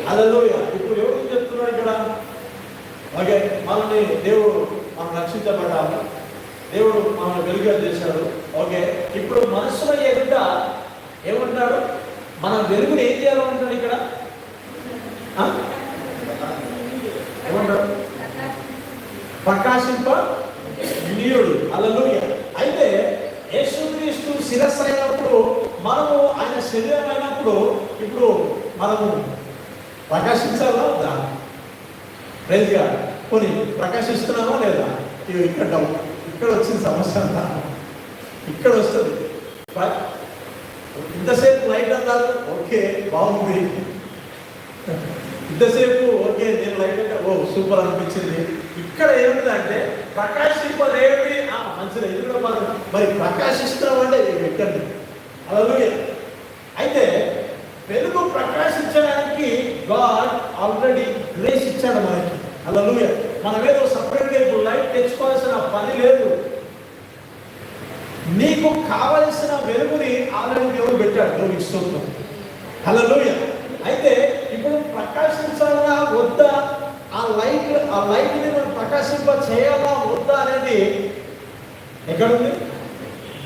హల్లెలూయా. ఇప్పుడు ఎవరు చెప్తున్నారు ఇక్కడ? ఓకే, మనల్ని దేవుడు మనం రక్షించబడ్డాము, దేవుడు మనల్ని వెలుగుగా చేశాడు. ఓకే, ఇప్పుడు మనుషుల ఎదుట ఏమంటాడు? మనం వెలుగుని ఏం చేయాలంటాడు ఇక్కడ? ఏమంటాడు? ప్రకాశింప నీయుడు. హల్లెలూయా. అయితే యేసుక్రీస్తు శిరస్సు అయినప్పుడు, మనము ఆయన శరీరం అయినప్పుడు, ఇప్పుడు మనము ప్రకాశించాలా వద్దా? Praise God. పోనీ ప్రకాశిస్తున్నామా లేదా? ఇక్కడ వచ్చిన సమస్య అంతా ఇక్కడ వస్తుంది. ఇంతసేపు లైట్ అన్నారు, ఓకే బాగుంది, ఇంతసేపు ఓకే నేను లైట్ అంటే ఓ సూపర్ అనిపించింది. ఇక్కడ ఏమిటంటే ప్రకాశింపదేవి మంచిది, ఇది కూడా మరి ప్రకాశిస్తున్నాం అంటే ఎక్కండి. హల్లెలూయా. అయితే వెలుగు ప్రకాశించడానికి గాడ్ ఆల్రెడీ గ్రేస్ ఇచ్చాడు మనకి. హల్లెలూయా. మనం ఏదో సపరేట్గా ఇప్పుడు లైట్ తెచ్చుకోవాల్సిన పని లేదు. నీకు కావలసిన వెలుగుని ఆల్రెడీ దేవుడు పెట్టాడు. దేవునికి స్తోత్రం. హల్లెలూయా. అయితే ఇప్పుడు ప్రకాశించాలా వద్దా, ఆ లైట్ని మనం ప్రకాశింప చేయాలా వద్దా అనేది ఎక్కడుంది?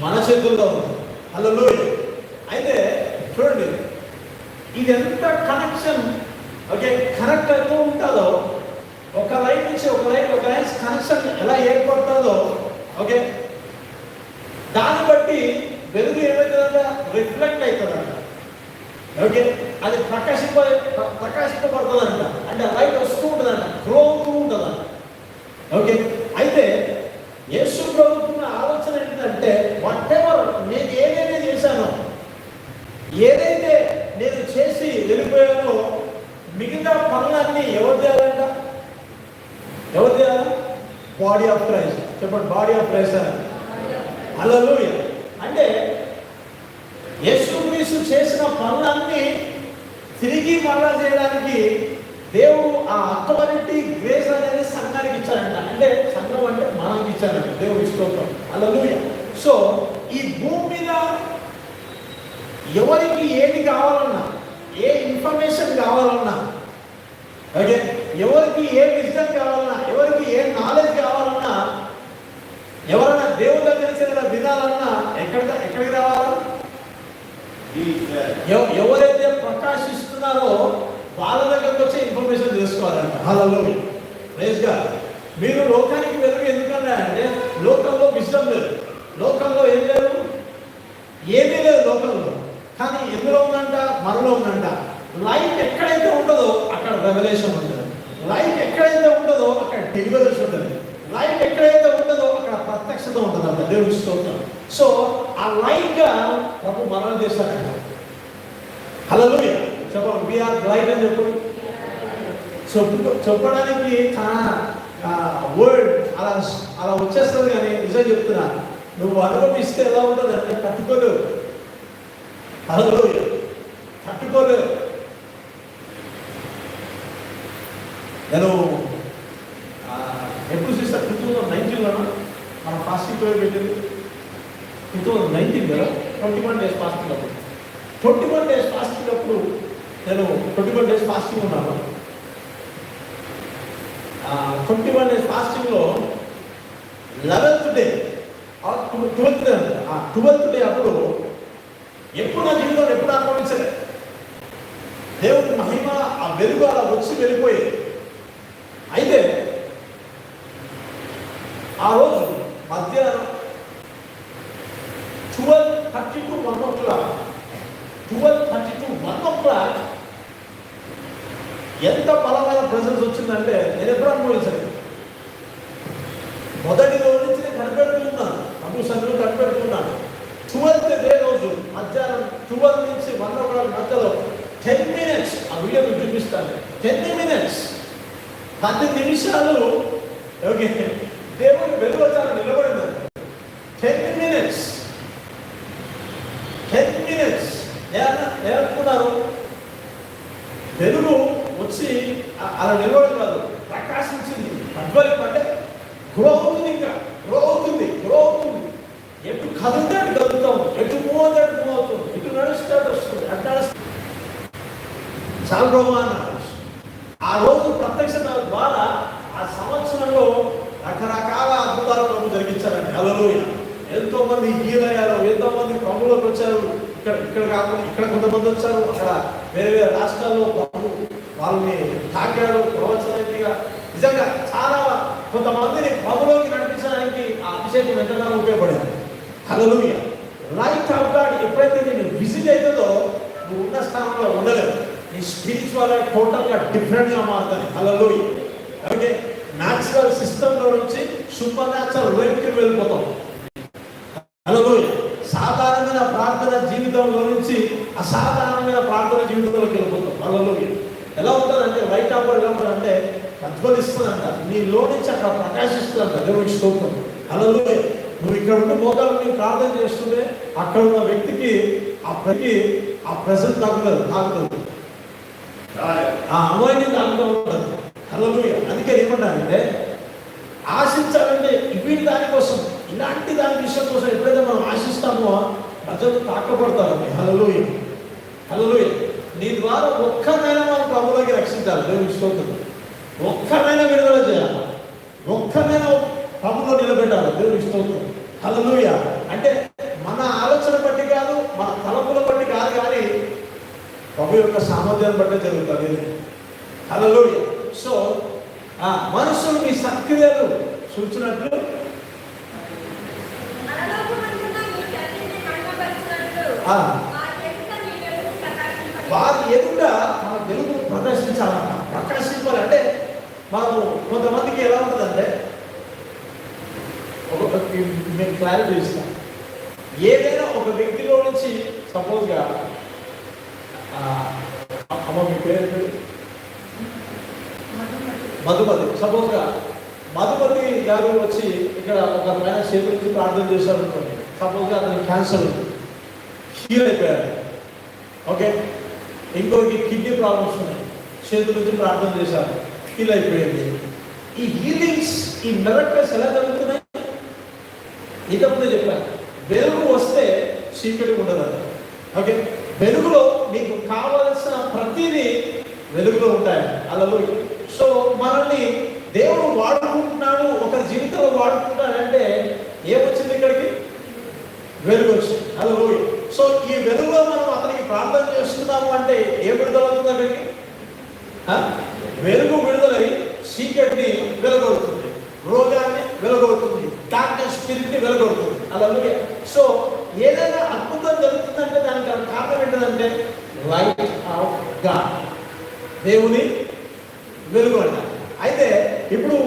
మన చేతుల్లో ఉంది. హల్లెలూయా. అయితే చూడండి, ఇది ఎంత కనెక్షన్, ఓకే, కనెక్ట్ అవుతూ ఉంటుందో, ఒక లైట్ నుంచి ఒక లైట్ కనెక్షన్ ఎలా ఏర్పడుతుందో, ఓకే, దాన్ని బట్టి వెలుగు ఏమవుతుందంట? రిఫ్లెక్ట్ అవుతుందంట. ఓకే, అది ప్రకాశింపబడుతుందంట. అంటే లైట్ వస్తూ ఉంటుందంట, గ్రో అవుతూ ఉంటుందంట. ఓకే, అయితే యేసు ప్రభువుకున్న ఆలోచన ఏంటంటే, వాట్ ఎవర్ నేను ఏదైతే చేశానో, ఏదైతే నేను చేసి వెళ్ళిపోయానో, మిగతా పనులన్నీ ఎవరు చేయాలంట? ఎవరు చేయాలి? Body of Christ. చెప్పండి, బాడీ ఆఫ్ క్రైస్ట్ అని. హల్లెలూయా. అంటే యేసుక్రీస్తు చేసిన పనులన్నీ తిరిగి మరలా చేయడానికి దేవుడు ఆ అథారిటీ, గ్రేస్ అనేది సంఘానికి ఇచ్చారంట. అంటే సంఘం అంటే మనకి ఇచ్చారంట. దేవుడు స్తోత్రం. హల్లెలూయా. సో ఈ భూమి మీద ఎవరికి ఏది కావాలన్నా, ఏ ఇన్ఫర్మేషన్ కావాలన్నా, ఓకే, ఎవరికి ఏ విజన్ కావాలన్నా, ఎవరికి ఏ నాలెడ్జ్ కావాలన్నా, వినాలన్నా ఎక్కడికి రావాలి? ఎవరైతే ప్రకాశిస్తున్నారో వాళ్ళ దగ్గరకు వచ్చి ఇన్ఫర్మేషన్ తెలుసుకోవాలంట. హల్లెలూయా, ప్రైజ్ గాడ్. మీరు లోకానికి వెలుగు ఎందుకన్నా అంటే లోకంలో విజయం లేదు, లోకంలో ఏం లేదు, ఏమీ లేదు లోకంలో. కానీ ఎందులో ఉందంట? మనలో ఉందంట. లైట్ ఎక్కడైతే ఉంటుందో అక్కడ రెవల్యూషన్ ఉంటుంది, లైట్ ఎక్కడైతే ఉంటుందో అక్కడ డెలివరెన్స్ ఉంటుంది, లైట్ ఎక్కడైతే ఉంటుందో అక్కడ ప్రత్యక్షత ఉంటుంది అంట. దేవుడి స్తోత్రం. సో ఆ లైట్ గా ప్రభు మనల్ని చేస్తారంట. హల్లెలూయా, చెప్పండి వీఆర్ లైట్ అని చెప్పండి. చెప్పడానికి చాలా వర్డ్ అలా వచ్చేస్తుంది, కానీ నిజం చెప్తున్నా, నువ్వు అనుభవిస్తే ఎలా ఉంటుంది అంటే తట్టుకోలేవు. హల్లెలూయా, తట్టుకోలేవు. నేను ఎప్పుడు చూసా 2019లోనూ మనం ఫాస్టింగ్ పెట్టింది. 2019 కదా, 21 days ఫాస్టింగ్ అప్పుడు. 21 days ఫాస్టింగ్ అప్పుడు నేను 21 days ఫాస్టింగ్ ఉన్నాను. 21 days ఫాస్టింగ్లో 11th day 12th day అప్పుడు ఎప్పుడు నా జీవితంలో ఎప్పుడు అనుభవించలేదు. దేవుడి మహిమ ఆ వెలుగు అలా వచ్చి వెళ్ళిపోయేది. అయితే ఆ రోజు మధ్యాహ్నం 12:30 to 1 o'clock, 12:30 to 1 o'clock ఎంత బలమైన ప్రెజెన్స్ వచ్చిందంటే నేను ఎప్పుడు అనుభవించలేదు. మొదటి రోజు నుంచి నేను కనిపెడుతున్నాను, ప్రభు సన్నిధిలో కనిపెడుతున్నాను. 12th డే రోజు మధ్యాహ్నం 12 నుంచి 1 o'clock మధ్యలో 10 minutes ఆ వీడియో మీకు చూపిస్తాను. 10 minutes 10 నిమిషాలు ఓకే దేవుని వెలుగు చాలా నిలబడింది. 10 minutes నేర్చుకున్నారు. వెలుగు వచ్చి అలా నిలబడి కాదు, ప్రకాశించింది. అంటే గ్రో అవుతుంది, ఇంకా గ్రో అవుతుంది. ఎటు కదిలితే అటు కదులుతాం, ఎటు మూవ్ అవుతే అటు మూవ్ అవుతుంది, ఇటు నడుస్తే అటు వస్తుంది, అటు నడుస్తుంది. చాలా ప్రభు అన్నారు. ఆ రోజు ప్రత్యక్షత ద్వారా ఆ సంవత్సరంలో రకరకాల అద్భుతాలు ప్రభు జరిగించారండి. హల్లెలూయా. ఎంతో మంది హీల్ అయ్యారు, ఎంతో మంది ప్రభువులోకి వచ్చారు. ఇక్కడ కాకుండా ఇక్కడ కొంతమంది వచ్చారు, అక్కడ వేరే రాష్ట్రాల్లో ప్రభు వాళ్ళని తాకాడు ప్రవచనగా. నిజంగా చాలా కొంతమందిని ప్రభులోకి నడిపించడానికి ఆ అభిషేకం ఎంతగానో ఉపయోగపడింది. హల్లెలూయా. లైట్ ఆఫ్ గాడ్ ఎప్పుడైతే నేను విజిట్ అవుతుందో నువ్వు ఉన్న స్థానంలో ఉండలేదు. నీ స్పిరిచువల్ టోటల్గా డిఫరెంట్గా మారుతుంది. హల్లెలూయా. ఓకే, న్యాచురల్ సిస్టంలో నుంచి సూపర్ న్యాచురల్ లైఫ్కి వెళ్ళిపోతాం. హల్లెలూయా. సాధారణమైన ప్రార్థన జీవితంలో నుంచి అసాధారణమైన ప్రార్థన జీవితంలోకి వెళ్ళిపోతాం. హల్లెలూయా. ఎలా ఉంటుందంటే లైట్ ఆఫ్ గాడ్ ఎలా ఉంటుందంటే ప్రజ్వలిస్తుందంట, నీలో నుంచి అక్కడ ప్రకాశిస్తుందంట. దేవునికి స్తోత్రం. హల్లెలూయా. నువ్వు ఇక్కడ ఉండి మోకాలు నీవు ప్రార్థన చేస్తుంటే అక్కడ ఉన్న వ్యక్తికి ఆ ప్రెజెంట్ తాగుతుంది, ఆ అమాయకుని తాగుతూ ఉంటుంది. హల్లెలూయా. అందుకే ఏమంటారంటే ఆశించాలంటే వీటి దానికోసం, ఇలాంటి దాని విషయం కోసం ఎప్పుడైతే మనం ఆశిస్తామో ప్రజలు తాకపడతారండి. హల్లెలూయా. హల్లెలూయా. నీ ద్వారా ఒక్కరైనా మనం ప్రభువులోకి రక్షించాలి. దేవునికి స్తోత్రం. ఒక్కరైనా విడుదల చేయాలి, ఒక్కరైనా ప్రభువులో నిలబెట్టాలి. దేవునికి స్తోత్రం. హల్లెలూయా. అంటే మన ఆలోచన బట్టి కాదు, మన తలపుల బట్టి కాదు, కానీ ప్రభు యొక్క సామర్థ్యాన్ని బట్టి జరుగుతుంది. హల్లెలూయా. సో మనుషులు మీ సత్క్రియలు చూచినట్లు వారి ఎదుట మన వెలుగు ప్రదర్శించాలన్న, ప్రకాశించాలంటే మనము కొంతమందికి ఎలా ఉంటుందంటే మేము క్లారిటీ ఇస్తాం. ఏదైనా ఒక వ్యక్తిలో నుంచి సపోజ్గా అమ్మ మీ పేరు మధుమతి, సపోజ్గా మధుమతి గారు వచ్చి ఇక్కడ ఒక పైన చేతుల నుంచి ప్రార్థన చేశారు అనుకోండి. సపోజ్గా అతనికి క్యాన్సర్ హీల్ అయిపోయారు. ఓకే, ఇంకొకరికి కిడ్నీ ప్రాబ్లమ్స్ ఉన్నాయి, చేతుల నుంచి ప్రార్థన చేశారు, హీల్ అయిపోయింది. ఈ హీలింగ్స్, ఈ మిరకల్స్ ఎలా జరుగుతున్నాయి? ఇంతకుముందే చెప్పాను, వెలుగు వస్తే చీకటి ఉండదు. ఓకే, వెలుగులో నీకు కావలసిన ప్రతిదీ వెలుగులో ఉంటాయి. అలా సో మనల్ని దేవుడు వాడుకుంటున్నాడు, ఒక జీవితంలో వాడుకుంటాడంటే ఏమొచ్చింది ఇక్కడికి? వెలుగు వచ్చింది. హల్లెలూయా. సో ఈ వెలుగులో మనం అతనికి ప్రార్థన చేస్తున్నాము అంటే ఏ విడుదల అవుతుంది అక్కడికి? వెలుగు విడుదలై చీకటిని వెలుగొడుతుంది, రోగాన్ని వెలుగొడుతుంది, డార్క్నెస్ స్పిరిట్ని వెలుగొడుతుంది. హల్లెలూయా. సో ఏదైనా అద్భుతం జరుగుతుందంటే దానికి కారణం ఏంటంటే లైట్ ఆఫ్ గాడ్, దేవుని వెలుగు అంట. అయితే ఇప్పుడు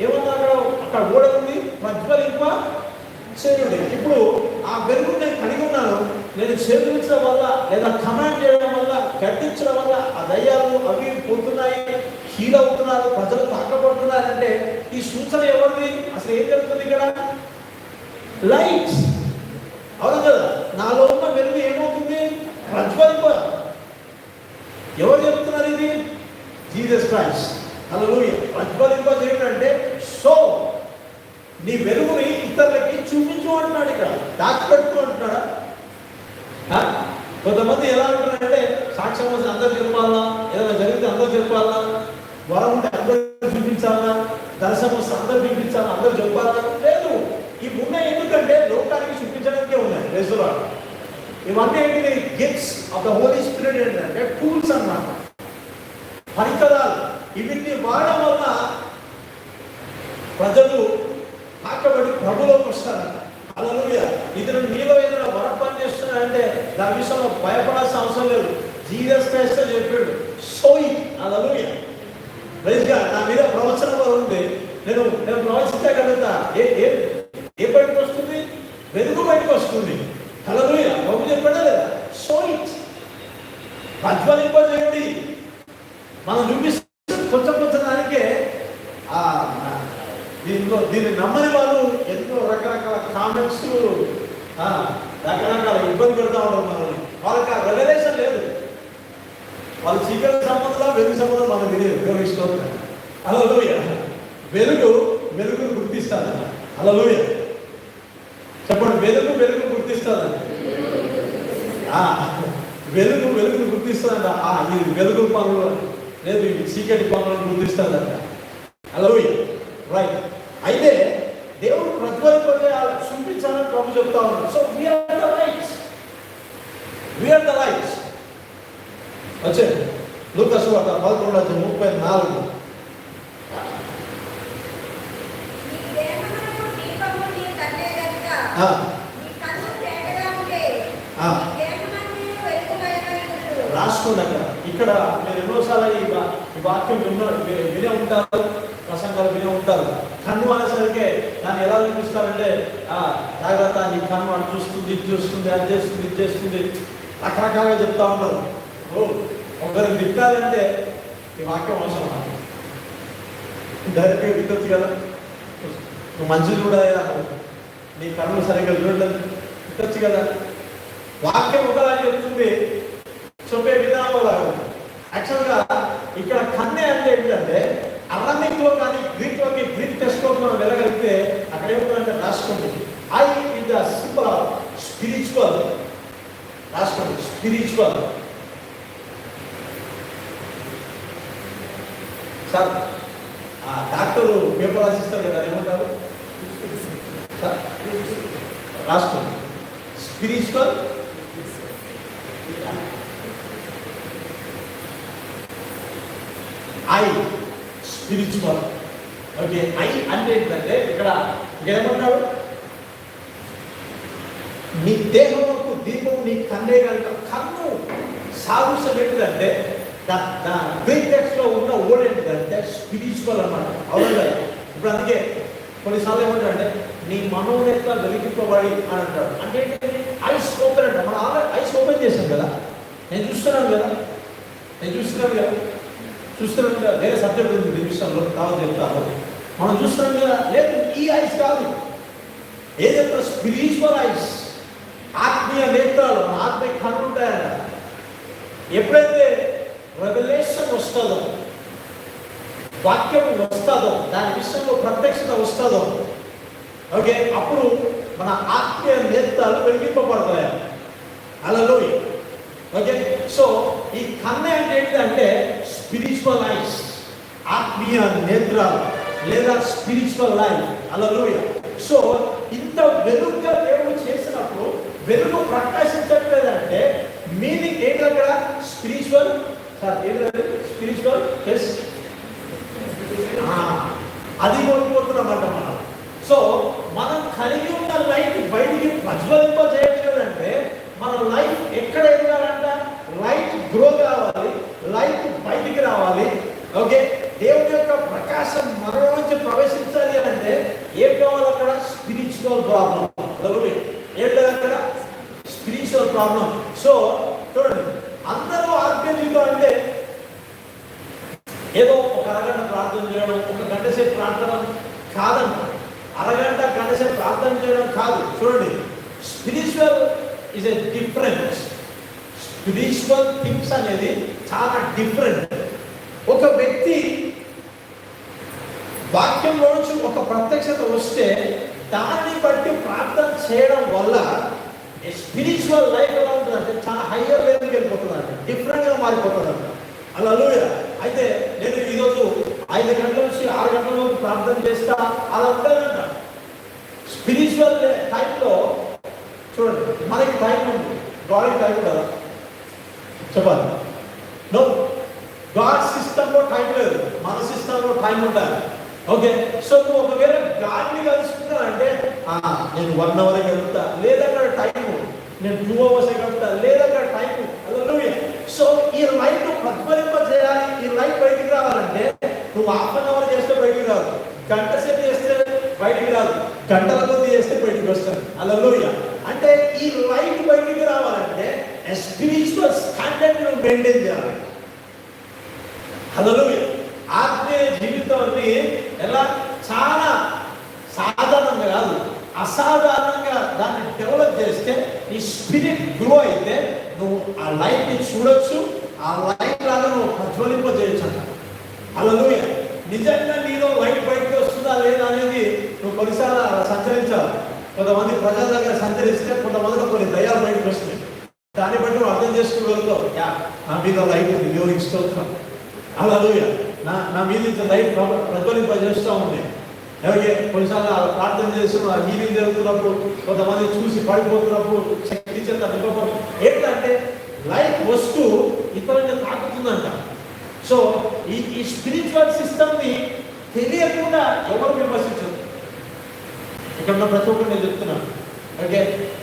ఏమన్నాడు అక్కడ కూడా ఉంది, ప్రజ్వలింప చేయుడి. ఇప్పుడు ఆ వెలుగు నేను కలిగి ఉన్నాను, నేను చేయించడం వల్ల లేదా కమాండ్ చేయడం వల్ల, గట్టించడం వల్ల ఆ దయ్యాలు అవి పోతున్నాయి, హీల్ అవుతున్నారు, ప్రజలు తాకబడుతున్నారంటే ఈ సూచన ఎవరిది? అసలు ఏం జరుగుతుంది ఇక్కడ? లైట్. అవును కదా, నాలో ఉన్న వెలుగు ఏమవుతుంది? ప్రజ్వలింప. ఎవరు చెప్తున్నారు ఇది? Jesus Christ. హల్లెలూయా. ప్రజ్వలింప చేయడం అంటే సో నీ వెలుగుని ఇతరులకి చూపించు అంటున్నాడు. ఇక్కడ దాచిపెట్టు అంటున్నాడా? కొంతమంది ఎలా అంటున్నారంటే సాక్ష్యం వస్తే అందరూ చెప్పాలా, ఏదైనా జరిగితే అందరూ చెప్పాలా, వరం ఉంటే అందరూ చూపించాలా, దర్శనం వస్తే అందరూ చూపించాలా, అందరూ చెప్పాలా? లేదు, ఇవి ఉన్నాయి ఎందుకంటే లోకానికి చూపించడానికే ఉన్నాయి. రేసులో ఇవన్నీ ఏంటి? Gifts of the Holy Spirit ఏంటంటే టూల్స్ అన్నమాట, పరికరాలు. ఇవన్నీ వాడడం వల్ల ప్రజలు తాకబడి ప్రభులోకి వస్తారంట. హల్లెలూయా. ఇతను మీలో ఏదైనా వరం పని చేస్తున్నాడంటే దాని విషయంలో భయపడాల్సిన అవసరం లేదు. జీసస్ క్రైస్ట్ చెప్పాడు so it. Hallelujah. Praise God. నా మీద ప్రవచనం వరం ఉంది, నేను ప్రవచించగలుగుతా. ఏ బయటకు వస్తుంది? వెలుగు బయటకు వస్తుంది. హల్లెలూయా. ప్రభు చెప్పాడా లేదా? So it. ప్రజ్వలింపజేయండి. మనం చూపిస్తే కొంచెం దానికే దీన్ని నమ్మని వాళ్ళు ఎన్నో రకరకాల కామెంట్స్, రకరకాల ఇబ్బంది పెడతా ఉంటారు మనల్ని. వాళ్ళకి ఆ రెవల్యూషన్ లేదు. వాళ్ళు చీకటి సంబంధం, వెలుగు సంబంధం మనకు తెలియదు. ఎవరు ఇష్టం? హల్లెలూయా. వెలుగును గుర్తిస్తాదన్న. హల్లెలూయా. చెప్పండి, వెలుగును గుర్తిస్తాదంట. వెలుగును గుర్తిస్తుందంట. ఇది వెలుగు పనులు లేదు, ఇది చీకటి పనులను గుర్తిస్తుందంట. హల్లెలూయా. రైట్. అయితే దేవుడు ప్రజ్వలింపజే చూపించాలని ప్రభు చెప్తా ఉన్నాడు. So we are the lights, we are the lights. వచ్చే లూకా సువార్త 11:34. రాసుకోండి అక్కడ. ఇక్కడ మీరు ఎన్నోసార్లు ఈ వాక్యం వినే ఉంటారు, ప్రసంగాలు వినే ఉంటారు. కన్ను అనేసరికి దాన్ని ఎలా చూపిస్తారంటే జాగ్రత్త, ఈ కన్ను అని చూస్తుంది, ఇది చూస్తుంది, అది చేస్తుంది, ఇది చేస్తుంది, రకరకాలుగా చెప్తా ఉంటారు. ఒకరికి తిట్టాలంటే ఈ వాక్యం అవసరం. డైరెక్ట్గా తిట్టొచ్చు కదా, నువ్వు మంచిది కూడా నీ కన్ను సరిగ్గా చూడలేదు తిట్టొచ్చు కదా. వాక్యం ఒకలా చెప్తుంది, చెప్పే విధానం లాగా. యాక్చువల్గా ఇక్కడ కన్నే అంటే ఏంటంటే అరామిక్లో కానీ గ్రీక్లోకి, గ్రీక్ టెక్స్ట్లోకి మనం వెళ్ళగలిగితే అక్కడ ఏముందంటే రాసుకోండి, I is the symbol of spiritual. రాసుకోండి, స్పిరిచువల్. సార్ డాక్టర్ పేపర్ రాసిస్తారు కదా, ఏమంటారు? రాసుకోండి, spiritual. I spiritual. Okay, I అంటే ఏంటంటే ఇక్కడ ఏమన్నాడు? నీ దేహముకు దీపం నీ కన్నే కనుక. కన్ను సాదృశ్యం ఏంటిదంటే గ్రీక్ టెక్స్ట్ లో ఉన్న వర్డ్ ఏంటిదంటే స్పిరిచువల్ అన్నమాట. అవును కదా. ఇప్పుడు అందుకే కొన్నిసార్లు ఏమంటారంటే నీ మనోనేత్ర వెలిగింపబడి అని అంటారు. అంటే ఐస్ ఓపెన్ అంట. మనం ఆల్రెడీ ఐస్ ఓపెన్ చేసాం కదా, నేను చూస్తున్నాను కదా, చూస్తున్నాం కదా. వేరే సబ్జెక్ట్ ఉంది ఈ విషయంలో, కావాలి చెప్తాను. మనం చూస్తున్నాం కదా. లేదు, ఈ ఐస్ కాదు, ఏదైతే స్పిరిచువల్ ఐస్, ఆత్మీయ నేత్రాలు, మన ఆత్మీయ కన్ను ఉంటాయంట. ఎప్పుడైతే రెవల్యూషన్ వస్తుందో, వాక్యం వస్తుందో, దాని విషయంలో ప్రత్యక్షత వస్తుందో, ఓకే, అప్పుడు మన ఆత్మీయ నేత్రాలు వెలిగింపబడతాయి. హల్లెలూయా. ఓకే, సో ఈ కన్ను అంటే ఏంటంటే స్పిరిచువల్ ఐస్, ఆత్మీయ నేత్రాలు లేదా స్పిరిచువల్ లైఫ్. హల్లెలూయా. సో ఇంత వెలుగుగా దేవుడు చేసినప్పుడు వెలుగు ప్రకాశించట్లేదంటే మీనింగ్ ఏంటి అక్కడ? స్పిరిచువల్ ఏంటంటే స్పిరిచువల్ అది కోల్పోతున్నామంట మనం. సో మనం కలిగి ఉన్న లైఫ్ బయటికి ప్రజ్వలింప చేయట్లేదంటే మన లైఫ్ ఎక్కడ ఎదగాలంట? లైట్ గ్రో కావాలి, లైట్ బయటికి రావాలి. ఓకే, దేవుని యొక్క ప్రకాశం మనలో నుంచి ప్రవేశించాలి అంటే ఏం కావాలి అక్కడ? Spiritual problem. ఏంటంటే అక్కడ స్పిరిచువల్ ప్రాబ్లం. సో చూడండి, అందరూ ఆత్మీయ జీవితం అంటే ఏదో ఒక అరగంట ప్రార్థన చేయడం, ఒక గంట సేపు ప్రార్థన కాదంట. అరగంట గంట సేపు ప్రార్థన చేయడం కాదు. చూడండి, spiritual is a difference. Spiritual things అనేది చాలా డిఫరెంట్. ఒక వ్యక్తి వాక్యంలో నుంచి ఒక ప్రత్యక్షత వస్తే దాన్ని బట్టి ప్రార్థన చేయడం వల్ల స్పిరిచువల్ లైఫ్ ఎలా ఉంటుందంటే చాలా హయ్యర్ లెవెల్కి వెళ్ళిపోతుందంట, డిఫరెంట్గా మారిపోతుందంట. హల్లెలూయా. అయితే నేను ఈరోజు 5 గంటల నుంచి 6 గంటల వరకు ప్రార్థన చేస్తా, అలా ఉంటుందంట. స్పిరిచువల్ టైంలో చూడండి, మనకి టైం ఉంది, గాడ్ టైం కదా చెప్పాలి. నో, గాడ్ సిస్టంలో టైం లేదు, మన సిస్టంలో టైం ఉండాలి. ఓకే, సో నువ్వు ఒకవేళ గాడ్ని కలుసుకున్నానంటే నేను 1 అవర్ కలుగుతా, లేదా అక్కడ టైము నేను 2 అవర్స్ కలుగుతా, లేదా అక్కడ టైము. హల్లెలూయా. సో ఈ లైఫ్ ప్రతిఫలింప చేయాలి, ఈ లైఫ్ బయటికి రావాలంటే నువ్వు 1/2 అవర్ చేస్తే బయటికి రాదు, గంట సేపు చేస్తే బయటికి రాదు, గంటల కొద్ది చేస్తే బయటికి వస్తుంది. హల్లెలూయా. అంటే ఈ లైఫ్ బయటికి రావాలంటే స్పిరిచువల్ స్టాండర్డ్ నువ్వు మెయింటైన్ చేయాలి. హల్లెలూయా. ఆత్మీయ జీవితాన్ని ఎలా చాలా సాధారణంగా కాదు, అసాధారణంగా దాన్ని డెవలప్ చేస్తే నీ స్పిరిట్ గ్రో అయితే నువ్వు ఆ లైఫ్ని చూడొచ్చు, ఆ లైఫ్ లాగా నువ్వు ప్రజ్వలింప చేయొచ్చు అంట. హల్లెలూయా. నిజంగా నీలో లైఫ్ బయటకు వస్తుందా లేదా అనేది నువ్వు కొన్నిసార్లు సంచరించాలి. కొంతమంది ప్రజల దగ్గర సంచరిస్తే కొంతమందిలో కొన్ని దయ్యాలు బయటకు వస్తున్నాయి. దాన్ని బట్టి నువ్వు అర్థం చేసుకోగలుగుతావు, నా మీద లైఫ్ ఉంది, దేవునికి స్తోత్రం. హల్లెలూయా. నా మీద ఇంత లైఫ్ ప్రజ్వలింప చేస్తూ ఉంది. ఎవరికి కొన్నిసార్లు ప్రార్థన చేస్తున్న హీలింగ్ జరుగుతున్నప్పుడు కొంతమంది చూసి పడిపోతున్నప్పుడు శక్తి చేత నింపబడి ఏంటంటే లైఫ్ వస్తూ ఇతరులను తాకుతుందంట. సో ఈ స్పిరిచువల్ సిస్టమ్ని తెలియకుండా ఎవరు విమర్శించరు. ఇక్కడ ఉన్న ప్రతి ఒక్కరు నేను చెప్తున్నాను. ఓకే,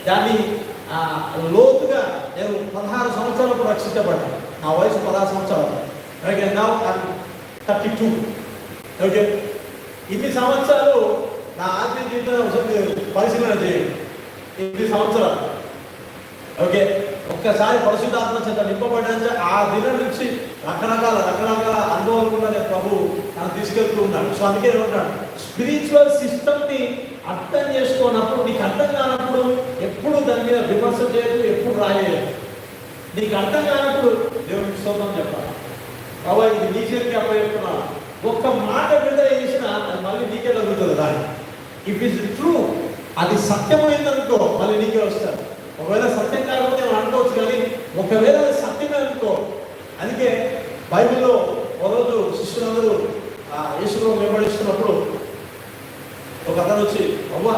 దాన్ని లోతుగా నేను 16 సంవత్సరాలకు రక్షించబడ్డాను. నా వయసు 16 సంవత్సరాలు. Okay, now 32. ఓకే, ఇన్ని సంవత్సరాలు నా ఆత్మీయ జీవితం పరిశీలన చేయండి. 8 సంవత్సరాలు. ఓకే, ఒక్కసారి పరిశుద్ధాత్మ చేత నింపబడ్డా ఆ దినం నుంచి రకరకాల అనుభవాలు కూడా నేను ప్రభు నన్ను తీసుకెళ్తూ ఉన్నాను. సో అందుకే ఏమంటాను, స్పిరిచువల్ సిస్టమ్ని అర్థం చేసుకున్నప్పుడు, నీకు అర్థం కానప్పుడు ఎప్పుడు దాని మీద విమర్శ చేయదు, ఎప్పుడు రాయలేదు. నీకు అర్థం కానప్పుడు దేవునికి స్తోత్రం చెప్పాలి. ప్రభు ఇది నీ చేతికి అప్పచెప్తున్నా, ఒక్క మాట విడుదల చేసినా అది మళ్ళీ నీకే తగ్గుతుంది. దాన్ని ఇఫ్ ఇస్ ట్రూ, అది సత్యమైందనుకో మళ్ళీ నీకే వస్తారు. ఒకవేళ సత్యం కాకపోతే మనం అనుకోవచ్చు, కానీ ఒకవేళ అది సత్యమే అనుకో. అందుకే బైబిల్లో ఒకరోజు శిష్యులందరూ యేసులో వెంబడిస్తున్నప్పుడు ఒక అతను వచ్చి, ప్రభా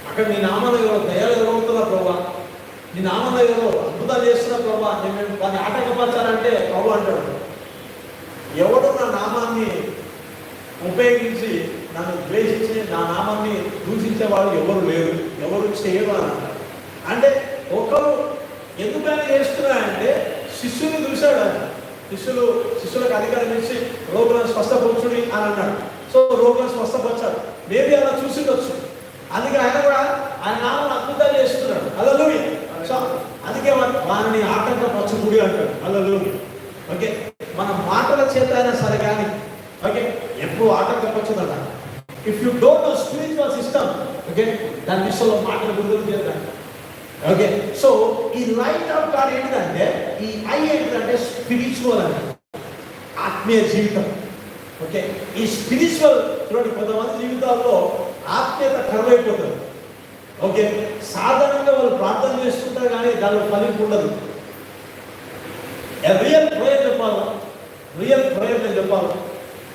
అక్కడ నీ నామాన్ని దయాలు ఎదురవుతున్నా ప్రభా, నీ నామాన్ని ఎవరో అద్భుతాలు చేస్తున్నా ప్రభా, నేను దాన్ని ఆటంకపరచాలంటే ప్రభు అంటాడు, ఎవడు నా నామాన్ని ఉపయోగించి నన్ను ద్వేషించి నా నామాన్ని దూషించే వాళ్ళు ఎవరు లేరు, ఎవరు చేయరు అని అంటారు. అంటే ఒకరు ఎందుకని చేస్తున్నారంటే శిష్యుని చూశాడు ఆయన. శిష్యులకు అధికారం ఇచ్చి రోగులను స్వస్థపరచుడి అని అన్నాడు. సో రోగులను స్వస్థపరిచాడు. మేబీ అలా చూసిండొచ్చు. అందుకే ఆయన కూడా ఆయన నామం అద్భుతాలు చేస్తున్నాడు. హల్లెలూయా. సో అందుకే వారిని ఆటంకపరచకుడి అంటాడు. హల్లెలూయా. ఓకే, మన మాటల చేత అయినా సరే కానీ ఓకే ఎప్పుడు ఆటంకపరచదట. If you don't know spiritual system, okay, దాని విషయంలో మాటలు గుర్తు చేద్దాం. ఓకే, సో ఈ లైట్ ఆఫ్ గాడ్ ఏంటంటే, ఈ ఐ ఏంటంటే స్పిరిచువల్ అంటే ఆత్మీయ జీవితం. ఓకే, ఈ స్పిరిచువల్ చూడండి, కొంతమంది జీవితాల్లో ఆత్మీయత కరువైపోతుంది. ఓకే, సాధారణంగా వాళ్ళు ప్రార్థన చేసుకుంటారు కానీ దానిలో ఫలింపు ఉండదు. రియల్ ప్రేయర్ చెప్పాలి, రియల్ ప్రేయర్ నేను చెప్పాలి.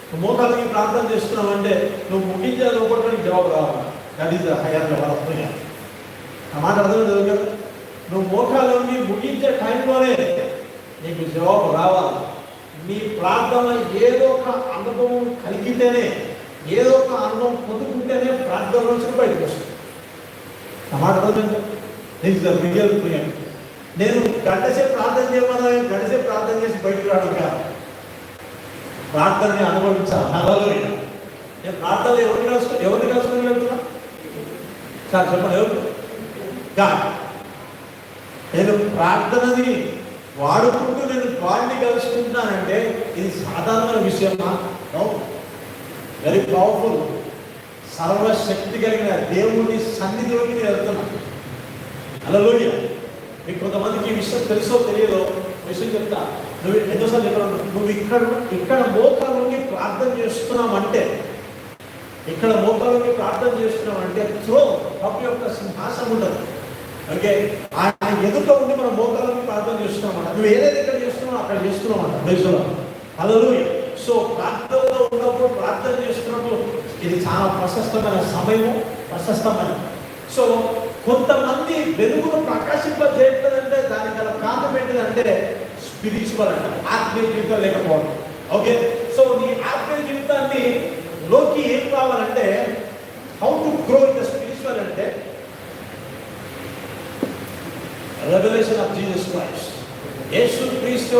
నువ్వు మోకాళ్ళకి ప్రార్థన చేస్తున్నావంటే నువ్వు ముగించే లోపల జవాబు రావాలి. That is the higher level of prayer. ఆ మాట అర్థం కదా. నువ్వు మోకాళ్ళని ముగించే టైంలోనే నీకు జవాబు రావాలి. నీ ప్రార్థన ఏదో ఒక అనుభవం కలిగితేనే, ఏదో ఒక అనుభవం పొందుకుంటేనే ప్రార్థన నుంచి బయటకు వస్తుంది. మాట రియల్ ప్రియం. నేను గంటసేపు ప్రార్థన చేయమన్నా గంటసేపు ప్రార్థన చేసి బయటకు రావడం కాదు, ప్రార్థనని అనుభవించాలి. హల్లెలూయా. నేను ప్రార్థన ఎవరిని కలుసుకుని వెళ్తున్నా సార్ చెప్పండి, ఎవరు కాదు. నేను ప్రార్థనని వాడుకుంటూ నేను గాడ్ని కలుసుకుంటున్నానంటే ఇది సాధారణ విషయమా? No, very powerful. సర్వశక్తి కలిగిన దేవుని సన్నిధిలోకి నేను వెళ్తున్నాను. హల్లెలూయా. మీకు కొంతమందికి ఈ విషయం తెలుసో తెలియదో విషయం చెప్తా. నువ్వు ఎన్నోసార్లు చెప్పాను, నువ్వు ఇక్కడ మోకాళ్ళకి ప్రార్థన చేస్తున్నామంటే, ఇక్కడ మోకాళ్ళకి ప్రార్థన చేస్తున్నామంటే త్రో ప్రభు యొక్క సింహాసనం ఉండదు. ఓకే, ఆయన ఎదుట ఉండి మనం మోకాళ్ళకి ప్రార్థన చేస్తున్నామంట. నువ్వు ఏదైతే ఇక్కడ చేస్తున్నావో అక్కడ చేస్తున్నామంట. దేశంలో హల్లెలూయా. సో ప్రార్థనలో ఉన్నప్పుడు, ప్రార్థన చేస్తున్నప్పుడు ఇది చాలా ప్రశస్తమైన సమయము, ప్రశస్తమైన. సో కొంతమంది వెలుగును ప్రకాశింపజేయట్లేదంటే దానికి గల కారణం ఏంటిదంటే స్పిరిచువల్ అంట, ఆత్మీయ జీవితం లేకపోవడం. ఓకే, సో నీ ఆత్మీయ జీవితాన్ని లోకి ఏం కావాలంటే, how to grow in the spiritual అంటే రెవల్యూషన్ ఆఫ్ జీసస్ క్రైస్ట్. యేసుక్రీస్తు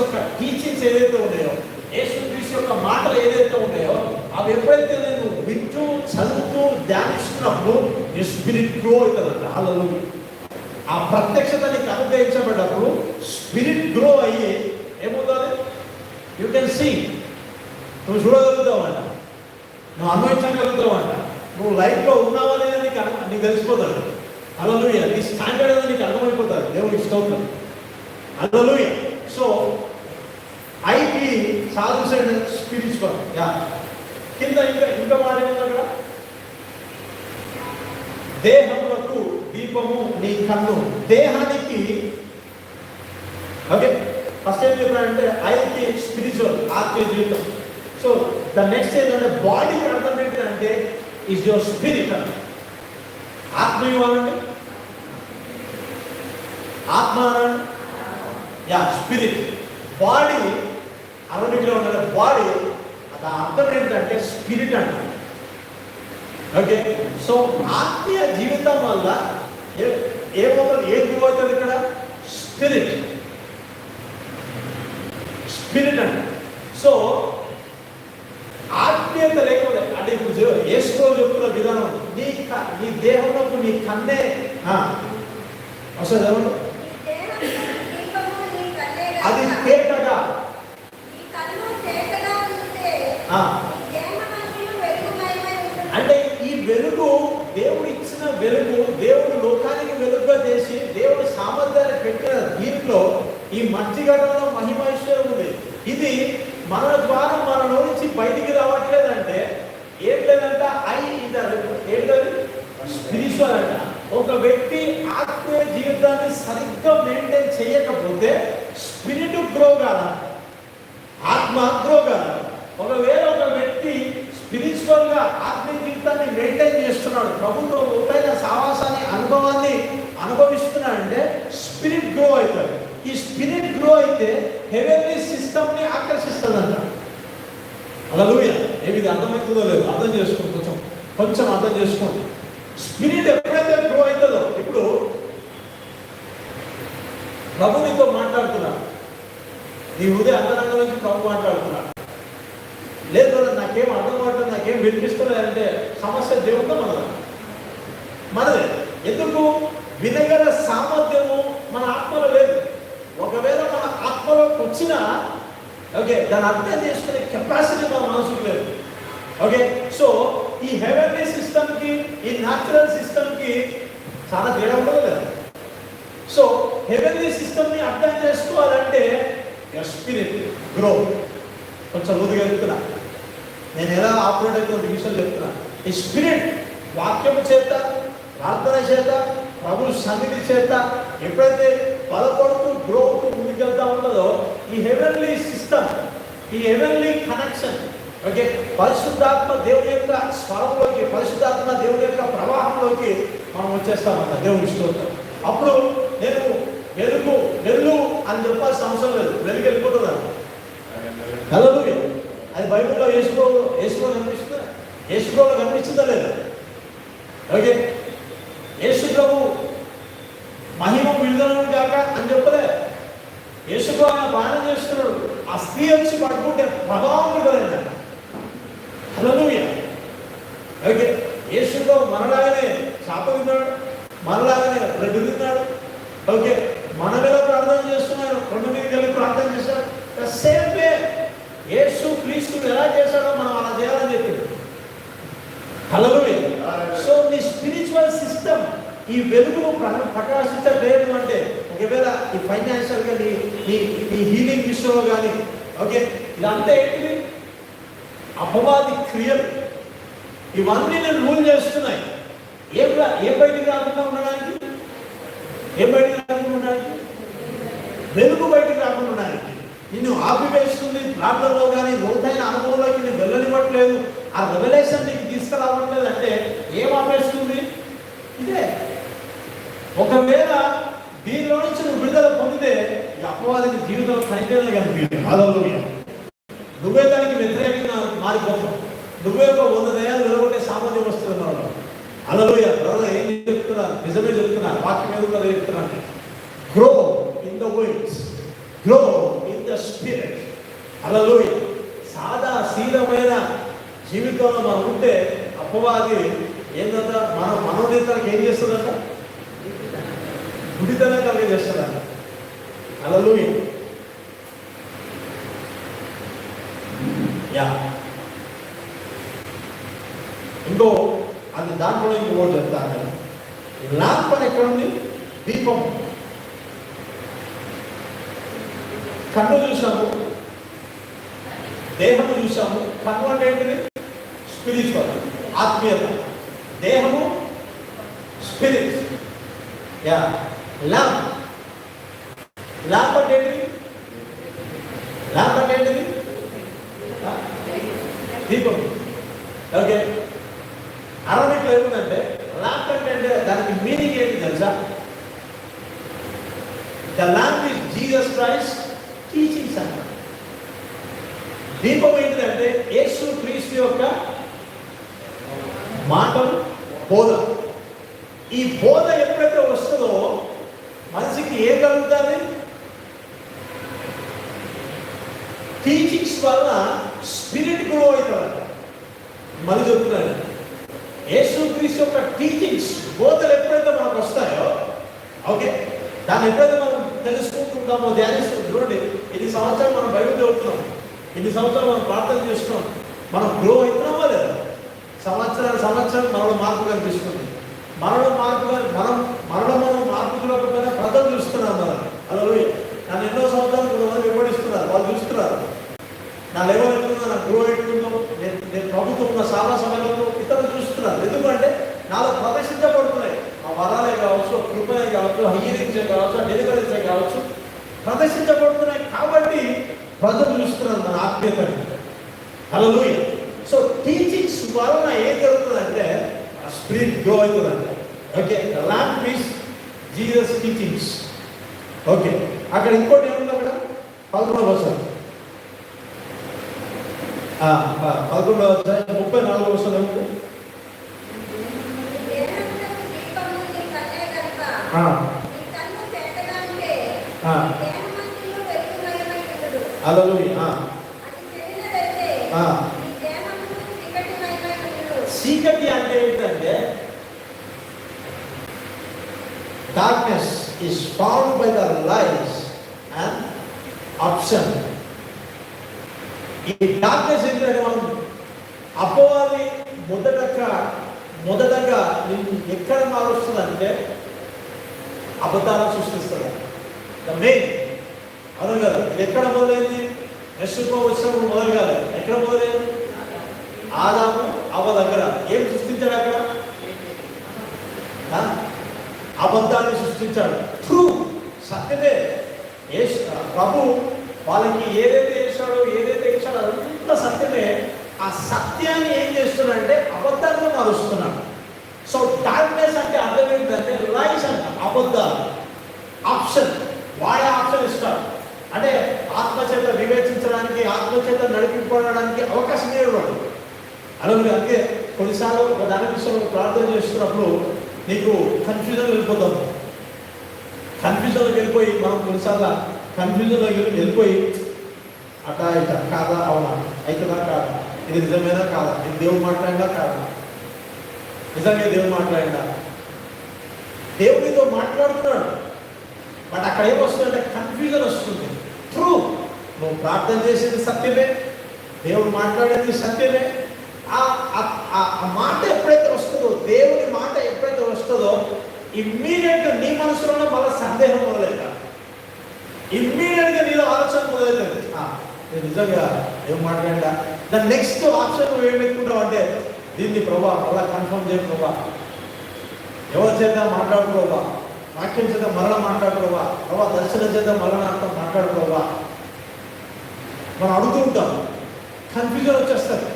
యొక్క టీచింగ్స్ ఏదైతే ఉన్నాయో, యేసుక్రీస్తు యొక్క మాటలు ఏదైతే ఉన్నాయో, అవి ఎప్పుడైతే నేను వింటూ చదువుతూ ధ్యానిస్తున్నప్పుడు నీ స్పిరిట్ గ్రో అవుతుందంట. హల్లెలూయా. ఆ ప్రత్యక్షత నీకు అనుగ్రహించబడ్డప్పుడు స్పిరిట్ గ్రో అయ్యి ఏమవుతుంది? యూ కెన్ సీ, నువ్వు చూడగలుగుతావు అంట, నువ్వు అనుభవించగలుగుతావు అంట, నువ్వు లైఫ్లో ఉన్నావా లేదా నీకు తెలిసిపోతాడు. హల్లెలూయా. నీ స్టాండర్డ్ అనేది నీకు అర్థమైపోతాడు. దేవునికి స్తోత్రం. హల్లెలూయా. సో ఐకి సాధుసైన స్పిరిచువల్. యా, కింద ఇంకా మాట అక్కడ, దేహములకు దీపము నీ కన్ను. దేహానికి, ఓకే, ఫస్ట్ ఏం చెప్పాడంటే ఐకి స్పిరిచువల్, ఆత్మీయ జీవితం. సో ద నెక్స్ట్ ఏంటంటే బాడీకి అర్థం ఏంటంటే ఈజ్ యువర్ స్పిరిట్ అని. ఆత్మీయం అనండి, ఆత్మ అనండి, యా స్పిరిట్. బాడీ అరవడిలో ఉన్న బాడీ, అది అర్థం ఏంటంటే స్పిరిట్ అంట. ఓకే, సో ఆత్మీయ జీవితం వల్ల ఏమవుతుంది? ఏం గ్రో అవుతుంది ఇక్కడ? స్పిరిట్, స్పిరిట్ అంట. సో ఆత్మీయత లేకపోతే అంటే ఇప్పుడు యేసు చెప్తున్న విధానం, నీ దేహంలోకి నీ కన్నే వస్తుంది. ఎవరు అది తేటగా, అంటే ఈ వెలుగు దేవుడు ఇచ్చిన వెలుగు, దేవుడు లోకానికి వెలుగుగా చేసి దేవుడు సామర్థ్యాన్ని పెట్టిన దీంట్లో ఈ మధ్యగడంలో మహిమైశ్వరం ఉంది. ఇది మన ద్వారా మనలో నుంచి బయటికి రావట్లేదంటే ఏం లేదంట, ఏంటది? స్పిరిచువల్ అంట. ఒక వ్యక్తి ఆత్మీయ జీవితాన్ని సరిగ్గా మెయింటైన్ చేయకపోతే స్పిరిట్ గ్రో కాదా, ఆత్మ గ్రో కాదా. ఒకవేళ ఒక వ్యక్తి స్పిరిచువల్ గా ఆత్మీయ జీవితాన్ని మెయింటైన్ చేస్తున్నాడు, ప్రభుత్వ లోతైన సావాసాన్ని, అనుభవాన్ని అనుభవిస్తున్నాడంటే స్పిరిట్ గ్రో అవుతుంది. ఈ స్పిరిట్ గ్రో అయితే హెవెన్లీ సిస్టమ్ ని ఆకర్షిస్తుందంట. హల్లెలూయా. ఏది అర్థమవుతుందో లేదు, అర్థం చేసుకోండి, కొంచెం అర్థం చేసుకోండి. స్పిరిట్ ఎప్పుడైతే గ్రో అవుతుందో, ఇప్పుడు ప్రభు నీతో మాట్లాడుతున్నా, నీ హృదయ అంతరంగం నుంచి ప్రభు మాట్లాడుతున్నా, లేదు నాకేం అర్థం అవుతుంది, నాకేం వినిపిస్తలేదంటే సమస్య దేవుడితో మనదే. ఎందుకు? వినగల సామర్థ్యము మన ఆత్మలో లేదు. ఒకవేళ మన ఆత్మలోకి వచ్చినా, ఓకే, దాన్ని అర్థం చేసుకునే కెపాసిటీ మన మనసుకు లేదు. ఓకే, సో ఈ హెవెన్లీ సిస్టమ్కి, ఈ న్యాచురల్ సిస్టమ్కి చాలా తేడా ఉండదు కదా. సో హెవెన్లీ సిస్టమ్ని అర్థం చేసుకోవాలంటే స్పిరిట్ గ్రో. కొంచెం ముందుగా చెప్తున్నా, నేను ఎలా ఆపరేట్ అయితే విషయాలు చెప్తున్నా. ఈ స్పిరిట్ వాక్యము చేత, ప్రార్థన చేత, ప్రభు సన్నిధి చేత ఎప్పుడైతే బలపడుతూ గ్రో అవుతూ ముందుకెళ్తా ఉంటుందో, ఈ హెవెన్లీ సిస్టమ్, ఈ హెవెన్లీ కనెక్షన్, ఓకే, పరిశుద్ధాత్మ దేవుని యొక్క స్వరంలోకి, పరిశుద్ధాత్మ దేవుని యొక్క ప్రవాహంలోకి మనం వచ్చేస్తామంట. దేవుని స్తోత్రం. అప్పుడు నేను వెళ్ళు అని చెప్పాల్సిన అవసరం లేదు, వెలుగు వెళ్ళిపోతుందా? హల్లెలూయా. అది బైబిల్లో యేసులో కనిపిస్తుందా? యేసులో కనిపిస్తుందా లేదా? ఓకే, యేసు ప్రభు మహిమ విడుదల కాక అని చెప్పలే. యేసు ప్రభు ఆయన బాణం చేస్తున్నాడు, ఆ స్త్రీ వచ్చి పట్టుకుంటే ప్రభావం విడుదలైందంట. హల్లెలూయా. ఓకే, యేసు ప్రభు మనలాగానే శాప తిన్నాడు, మనలాగానే బ్రెడ్ తిన్నాడు. ఓకే, మన మీద ప్రార్థన చేస్తున్నాడు, రెండు మీద కలిగి ప్రార్థన చేశాడు. సేమ్ వే యేసు క్రీస్తు ఎలా చేశాడో మనం అలా చేయాలని చెప్పింది. హల్లెలూయా. సో నీ స్పిరిచువల్ సిస్టమ్ ఈ వెలుగును ప్రకాశించలేదు అంటే, ఒకవేళ ఈ ఫైనాన్షియల్గా నీ హీలింగ్ విషయంలో కానీ, ఓకే, ఇదంతా ఏంటిది? అపవాది క్రియలు. ఇవన్నీ నేను రూల్ చేస్తున్నాయి. ఏం బయటికి రాకుండా ఉండడానికి? ఏం బయటికి రాకుండా ఉండడానికి? వెలుగు బయటికి రాకుండా ఉండడానికి. నిన్ను ఆపివేస్తుంది ప్రార్థనలో కానీ, లోతైన అనుభవంలోకి నేను వెళ్ళనివ్వట్లేదు, ఆ రెవల్యూషన్ నీకు తీసుకురావట్లేదు అంటే ఏం ఆపేస్తుంది? ఇదే. ఒకవేళ దీనిలో నుంచి నువ్వు విడుదల పొందితే ఈ అపవాదికి జీవితంలో కనిపించడం కనిపించింది. హల్లెలూయా. నువ్వే దానికి వ్యతిరేకంగా మారిపోతావు. నువ్వే ఒక 100 దయాలు వెలువడే సామాన్యం వస్తున్నావు. హల్లెలూయా. బ్రదర్ ఏం చెప్తున్నారు? నిజమే చెప్తున్నారు. వాక్యం ఏదో కదా చెప్తున్నాను. Grow in the words, grow in the spirit. Hallelujah. సాదా శీలమైన జీవితంలో మనం ఉంటే అపవాది ఏంటంట, మన మనోనేతలకు ఏం చేస్తుందంట? గుడితనం కలిగజేస్తుందంట. హల్లెలూయా. యా, ఇంకో అది దాంట్లో ఇంకో చెప్తాను. ల్యాంప్ అని ఎక్కడ ఉంది? దీపం. కన్ను చూసాము, దేహము చూసాము. కన్ను అంటే ఏంటిది? స్పిరిచువల్, ఆత్మీయత. దేహము స్పిరిట్. Yeah, lamp. ల్యాంప్ అంటే ఏంటిది? ల్యాంప్ అంటే ఏంటిది? దీపం. ఓకే, అరవైలో ఏముందంటే ల్యాంప్ అంటే దానికి మీనింగ్ ఏంటి తెలుసా? The lamp is Jesus Christ teachings అన్నమాట. దీపం ఏంటిదంటే యేసు క్రీస్తు యొక్క మాటలు, బోధ. ఈ బోధ ఎప్పుడైతే వస్తుందో మనిషికి ఏం కలుగుతుంది? టీచింగ్స్ వల్ల స్పిరిట్ గ్రో అవుతుంది. మళ్ళీ చెప్తున్నాను, యేసు క్రీస్తు యొక్క టీచింగ్స్, బోధలు ఎప్పుడైతే మనకు వస్తాయో, ఓకే, దాన్ని ఎప్పుడైతే మనం తెలుసుకుంటుంటామో, ధ్యానిస్తుంటాం. చూడండి, ఇన్ని సంవత్సరాలు మనం బైబిల్ చదువుతున్నాం, ఇన్ని సంవత్సరాలు మనం ప్రార్థన చేస్తున్నాం, మనం గ్రో అవుతున్నామా లేదా? సంవత్సరాలు మనలో మార్పు కనిపిస్తుంది. మనలో మార్పు చూడకపోయినా ప్రజలు చూస్తున్నారు. మనం అలా నన్ను ఎన్నో సంవత్సరాలు కొంతమంది వెంబడిస్తున్నారు, వాళ్ళు చూస్తున్నారు నా లెవెల్ ఎట్లుందో, నా గ్రో ఎట్లుందో. నేను ప్రభుత్వం ఉన్న చాలా సమయంలో ఇతరులు చూస్తున్నారు. ఎందుకంటే నాలో ప్రదర్శించబడుతున్నాయి ఆ వరాలే కావచ్చు, కృపనే కావచ్చు, హీలింగ్సే కావచ్చు, డెలివరీసే కావచ్చు, ప్రదర్శించబడుతున్నాయి. కాబట్టి ప్రజలు చూస్తున్నారు మన ఆత్మీయతని. హల్లెలూయా. సో టీచింగ్స్ వలన ఏం జరుగుతుందంటే స్పిరిట్ గ్రో అవుతుందంట. Okay, lamp is Jesus teachings. Okay, అక్కడ ఇంకోటి ఏముంది? అక్కడ 11వ వచనం, 11వ అధ్యాయం 34వ వచనం ఏముంది? హల్లెలూయా. చీకటి అంటే ఏంటంటే darkness is found by the lights and option. ఈ డార్క్నెస్ ఏంటంటే మనం అపవాది మొదటగా నిన్ను ఎక్కడ మారుస్తుందంటే అబద్ధాలను సృష్టిస్తుంది. మెయిన్ అవును కదా. ఇది ఎక్కడ మొదలైంది? యెషూవా వచ్చినప్పుడు మొదలు కాదు. ఎక్కడ మొదలైంది? ఆదాము అవ్వ దగ్గర. ఏం సృష్టించాడు అక్కడ? అబద్ధాన్ని సృష్టించాడు. ట్రూ, సత్యమే. ప్రభు వాళ్ళకి ఏదైతే చేశాడో, ఏదైతే ఇచ్చాడో అదంతా సత్యమే. ఆ సత్యాన్ని ఏం చేస్తున్నాడంటే అబద్ధాన్ని మారుస్తున్నాడు. సో డార్క్నెస్ అంటే అర్థం ఏంటంటే లైస్ అంట. అబద్ధాలు, ఆప్షన్, వాడే ఆప్షన్ ఇస్తారు. అంటే ఆత్మచేత వివేచించడానికి, ఆత్మచేత నడిపించుకోవడానికి అవకాశం ఇవ్వడు. అలాగే అందుకే కొన్నిసార్లు ఒక దాని విషయంలో ప్రార్థన చేస్తున్నప్పుడు నీకు కన్ఫ్యూజన్ వెళ్ళిపోతాము. కన్ఫ్యూజన్లోకి వెళ్ళిపోయి మనం కొన్నిసార్లు కన్ఫ్యూజన్లోకి వెళ్ళిపోయి అటా ఇట కాదా అవునా, అవుతుందా కాదా, ఇది నిజమేనా కాదా, ఇది దేవుడు మాట్లాడినా కాదా, నిజంగా దేవుడు మాట్లాడినా, దేవుడితో మాట్లాడుతున్నాడు. బట్ అక్కడ ఏమొస్తుందంటే కన్ఫ్యూజన్ వస్తుంది. ట్రూ, నువ్వు ప్రార్థన చేసేది సత్యమే, దేవుడు మాట్లాడేది సత్యమే. ఆ మాట ఎప్పుడైతే వస్తుందో, దేవుని మాట ఎప్పుడైతే వస్తుందో, ఇమ్మీడియట్గా నీ మనసులోనే మళ్ళీ సందేహం మొదలవుతా, ఇమ్మీడియట్గా నీలో ఆలోచన మొదలవుతుంది. నిజంగా ఏం మాట్లాడా. దాని నెక్స్ట్ ఆప్షన్ నువ్వు ఏం పెట్టుకుంటావు అంటే, దీన్ని ప్రభా మళ్ళా కన్ఫర్మ్ చేయ ప్రభా, ఎవరి చేత మాట్లాడు ప్రభా, వాక్యం చేత మరణ మాట్లాడు ప్రభా, ప్రభా దర్శనం చేత మరణ అర్థం మాట్లాడు ప్రభా. మనం అడుగుతుంటాం, కన్ఫ్యూజన్ వచ్చేస్తుంది.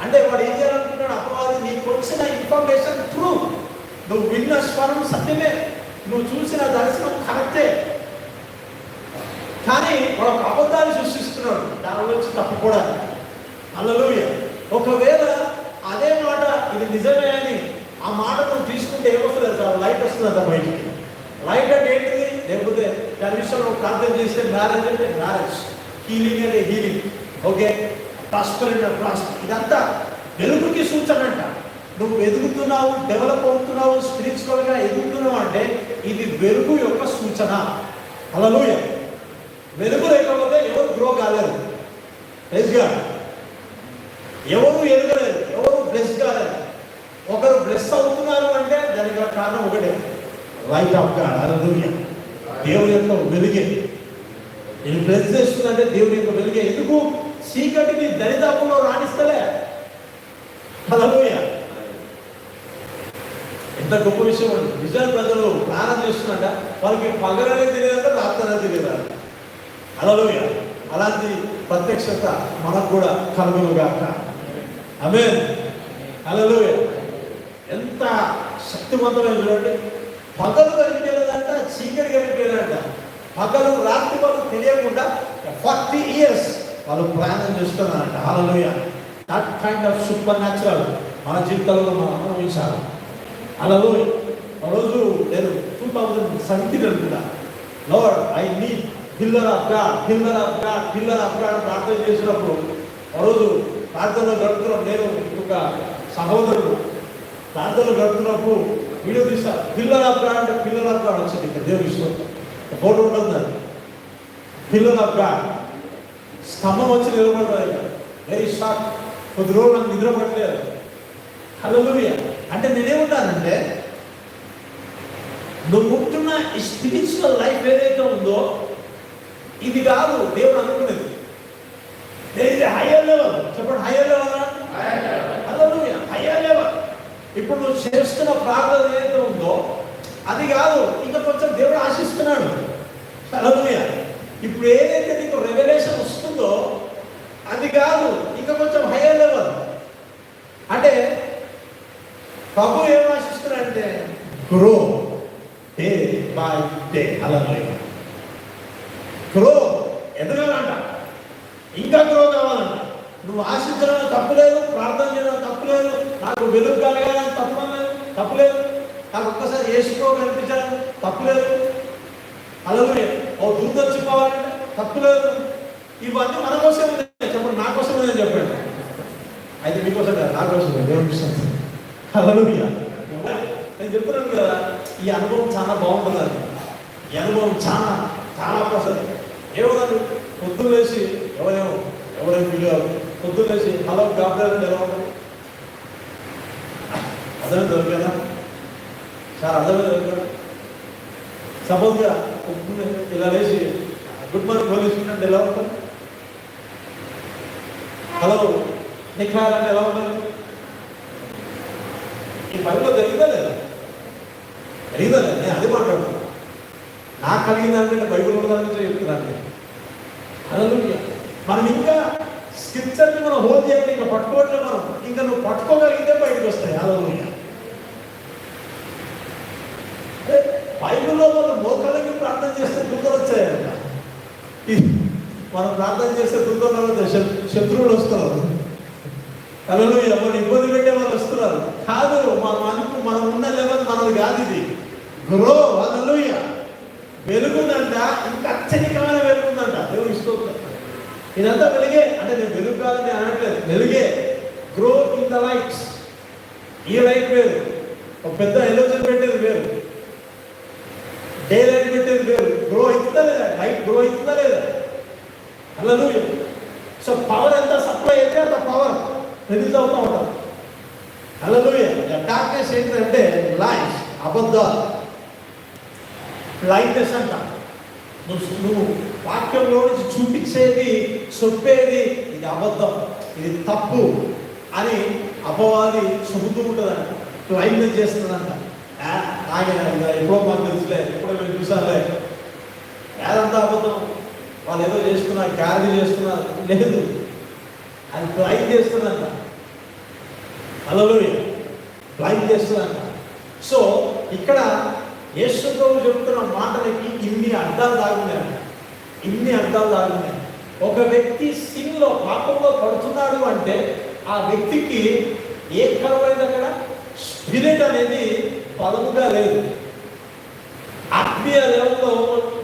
అంటే వాడు ఏం చేయాలనుకుంటాడు, అపవాది నీకు వచ్చిన ఇన్ఫర్మేషన్ ట్రూ, నువ్వు విన్న స్వరం సత్యమే, నువ్వు చూసిన దర్శనం కరెక్టే, కానీ వాడు ఒక అబద్ధాన్ని సృష్టిస్తున్నాడు దానిలోంచి తప్పుకోవడానికి. హల్లెలూయా. ఒకవేళ అదే మాట ఇది నిజమే అని ఆ మాట నువ్వు తీసుకుంటే ఏమొస్తుంది సార్, లైట్ వస్తుందంట బయటికి. లైట్ అంటే ఏంటిది, లేకపోతే దాని విషయంలో ప్రార్థన చేస్తే మ్యారేజ్ అంటే మ్యారేజ్, హీలింగ్ అంటే హీలింగ్, ఓకే, ప్రాస్పర్ అంటే ప్రాస్పర్, ఇదంతా వెలుగుకి సూచన అంట. నువ్వు ఎదుగుతున్నావు, డెవలప్ అవుతున్నావు, స్పిరిచువల్గా ఎదుగుతున్నావు అంటే ఇది వెలుగు యొక్క సూచన. హల్లెలూయా. వెలుగు లేకపోతే ఎవరు గ్రో కాలేరు, ఎవరు ఎదగలేరు, ఎవరు బ్లెస్ కాలేరు. ఒకరు బ్లెస్ అవుతున్నారు అంటే దానికి కారణం ఒకటే, లైట్ ఆఫ్ గాడ్. హల్లెలూయా. దేవుని యొక్క వెలుగే నేను బ్లెస్ చేస్తుందంటే దేవుని యొక్క వెలుగే. ఎందుకు చీకటిని దరిదాపులో రాణిస్తలే. హల్లెలూయా. ఎంత గొప్ప విషయం అండి. నిజాలు ప్రజలు ప్రార్థన చేస్తున్నట, వాళ్ళకి పగలనే తెలియదంటే రాత్రి తెలియదు. హల్లెలూయా. అలాంటి ప్రత్యక్షత మనకు కూడా కలుగునుగాక. ఆమేన్. హల్లెలూయా. ఎంత శక్తివంతమైన చూడండి. పగలు కలిగిపోలేదంట, చీకటి కలిగిపోలేదంట. పగలు రాత్రి వాళ్ళు తెలియకుండా 40 years వాళ్ళు ప్రయాణం చేస్తున్నారంట. Hallelujah. That kind of supernatural మన జీవితాల్లో మనం అనుభవించాలి. హల్లెలూయా. ఆ రోజు నేను 2017 అనుకుంటా, lord I need pillar of God, pillar of God, pillar of God ప్రార్థన చేసినప్పుడు ఆ రోజు ప్రార్థనలో గడుపుతున్నాం. నేను ఒక సహోదరుడు ప్రార్థనలో గడుపుతున్నప్పుడు వీడియో తీస్తారు. పిల్లర్ ఆఫ్ గాడ్ అంటే పిల్లర్ ఆఫ్ గాడ్ వచ్చింది. ఇక్కడ దేవుని ఇష్టం ఫోటో ఉంటుంది, పిల్లర్ ఆఫ్ గాడ్ స్తంభం వచ్చి నిలబడతాయి. Very short. కొద్ది రోజులు నాకు నిద్ర పట్టలేదు. హల్లెలూయా. అంటే నేనేమంటానంటే, నువ్వు ఉంటున్న ఈ స్పిరిచువల్ లైఫ్ ఏదైతే ఉందో ఇది కాదు దేవుడు అనుకునేది. Higher level. చెప్పండి, higher level. Hallelujah. Higher level. ఇప్పుడు నువ్వు చేస్తున్న ప్రార్థన ఏదైతే ఉందో అది కాదు, ఇంకా కొంచెం దేవుడు ఆశిస్తున్నాడు. హల్లెలూయా. ఇప్పుడు ఏదైతే నీకు రెవల్యూషన్ వస్తుందో అది కాదు, ఇంకా కొంచెం హైయర్ లెవెల్. అంటే ప్రభు ఏం ఆశిస్తున్నాడంటే grow day by day. Hallelujah. Grow, ఎదగాలంట, ఇంకా గ్రో కావాలంట. నువ్వు ఆశించడం తప్పులేదు, ప్రార్థన చేయడం తప్పులేదు, నాకు వెలుగు కలగాలని తప్పులేదు, నాకు ఒక్కసారి యేసుతో కనిపించాలని తప్పులేదు. హల్లెలూయా. ఓ దూత వచ్చిపోవాలంటే తప్పులేదు. ఇవన్నీ మన కోసం చెప్పండి, నా కోసం చెప్పండి. అయితే మీకోసం కాదు, నా కోసం దేవుని. హల్లెలూయా. నేను చెప్తున్నాను కదా, ఈ అనుభవం చాలా బాగుంటుంది. ఈ అనుభవం చాలా చాలా ప్రసన్న. ఏమన్నాడు, పొద్దున్న లేచి ఎవరేం పిలిచారు, పొద్దున్న లేచి హలో గాబ్రాయల్ ఎలా ఉంటుంది, అర్థమే దొరికేదా సార్, అర్థమే దొరికేదా. సపోజ్గా పొద్దున్న ఇలా లేచి గుడ్ మార్నింగ్ పోలీసుకుంటే ఎలా ఉంటుంది, హలో నిఖాయాలంటే ఎలా ఉంటుంది. ఈ పనిలో జరిగిందా లేదా? జరిగిందా లేదా? నేను అది మాట్లాడుతున్నాను. నాకు కలిగిందంటే బైబిల్ ఉన్నదాన్ని చెప్తున్నాను. హల్లెలూయా. మనం ఇంకా స్క్రిప్చర్ని మనం హోల్డ్ చేయాలి, ఇంకా పట్టుకోవట్లేదు మనం. ఇంకా నువ్వు పట్టుకోగలిగితే బయటకు వస్తాయి. హల్లెలూయా. బైబిల్లో చర్చిలో వాళ్ళు మోకాళ్ళకి ప్రార్థన చేస్తే దుఃఖాలు వచ్చాయంట. మనం ప్రార్థన చేస్తే దుఃఖాలు వస్తాయి, శత్రువులు వస్తున్నారు. హల్లెలూయా. ఎవరు ఇబ్బంది పెట్టే వాళ్ళు వస్తున్నారు. కాదు, మనం ఉన్న లెవెల్ మనది కాదు. ఇది గ్రో. హల్లెలూయా. వెలుగుందంట, ఇంకా అత్యధికమైన వెలుగుందంట. దేవుడు ఇష్టం. ఇదంతా వెలుగే. అంటే నేను వెలుగు కాదని అనట్లేదు, వెలుగే. Grow in the lights. ఈ లైట్ వేరు, ఒక పెద్ద ఎలోజన్ పెట్టేది వేరు, డే లైట్ పెట్టేది వేరు. గ్రో అవుతుందా లేదా? లైట్ గ్రో అవుతుందా లేదా? హల్లెలూయా. సో పవర్ ఎంత సప్లై అయితే అంత పవర్ రిలీజ్ అవుతూ ఉంటారు. హల్లెలూయా. డార్క్నెస్ ఏంటంటే లైఫ్, అబద్ధాలు. లైట్నెస్ అంట, నువ్వు వాక్యంలో నుంచి చూపించేది, చెప్పేది ఇది అబద్ధం, ఇది తప్పు అని అపవాది చెబుతూ ఉంటుందంట, లైట్నెస్ చేస్తుందంట. ఆయన ఎప్పుడో మాకు తెలుసులే, ఎప్పుడో మేము చూసానులే, ఏదంతా అబద్ధం, వాళ్ళు ఏదో చేస్తున్నారు, క్యారీ చేస్తున్నారు. లేదు, అది లైట్ చేస్తుందంట. హల్లెలూయా. లైట్ చేస్తుందంట. సో ఇక్కడ యేసు ప్రభువు చెప్తున్న మాటలకి ఇన్ని అర్థాలు దాగున్నాయి, ఇన్ని అర్థాలు దాగున్నాయి. ఒక వ్యక్తి సిన్లో, పాపంలో పడుతున్నాడు అంటే ఆ వ్యక్తికి ఏ కలవైంది అక్కడ? స్పిరిట్ అనేది బలముగా లేదు, ఆత్మీయ లెవెల్లో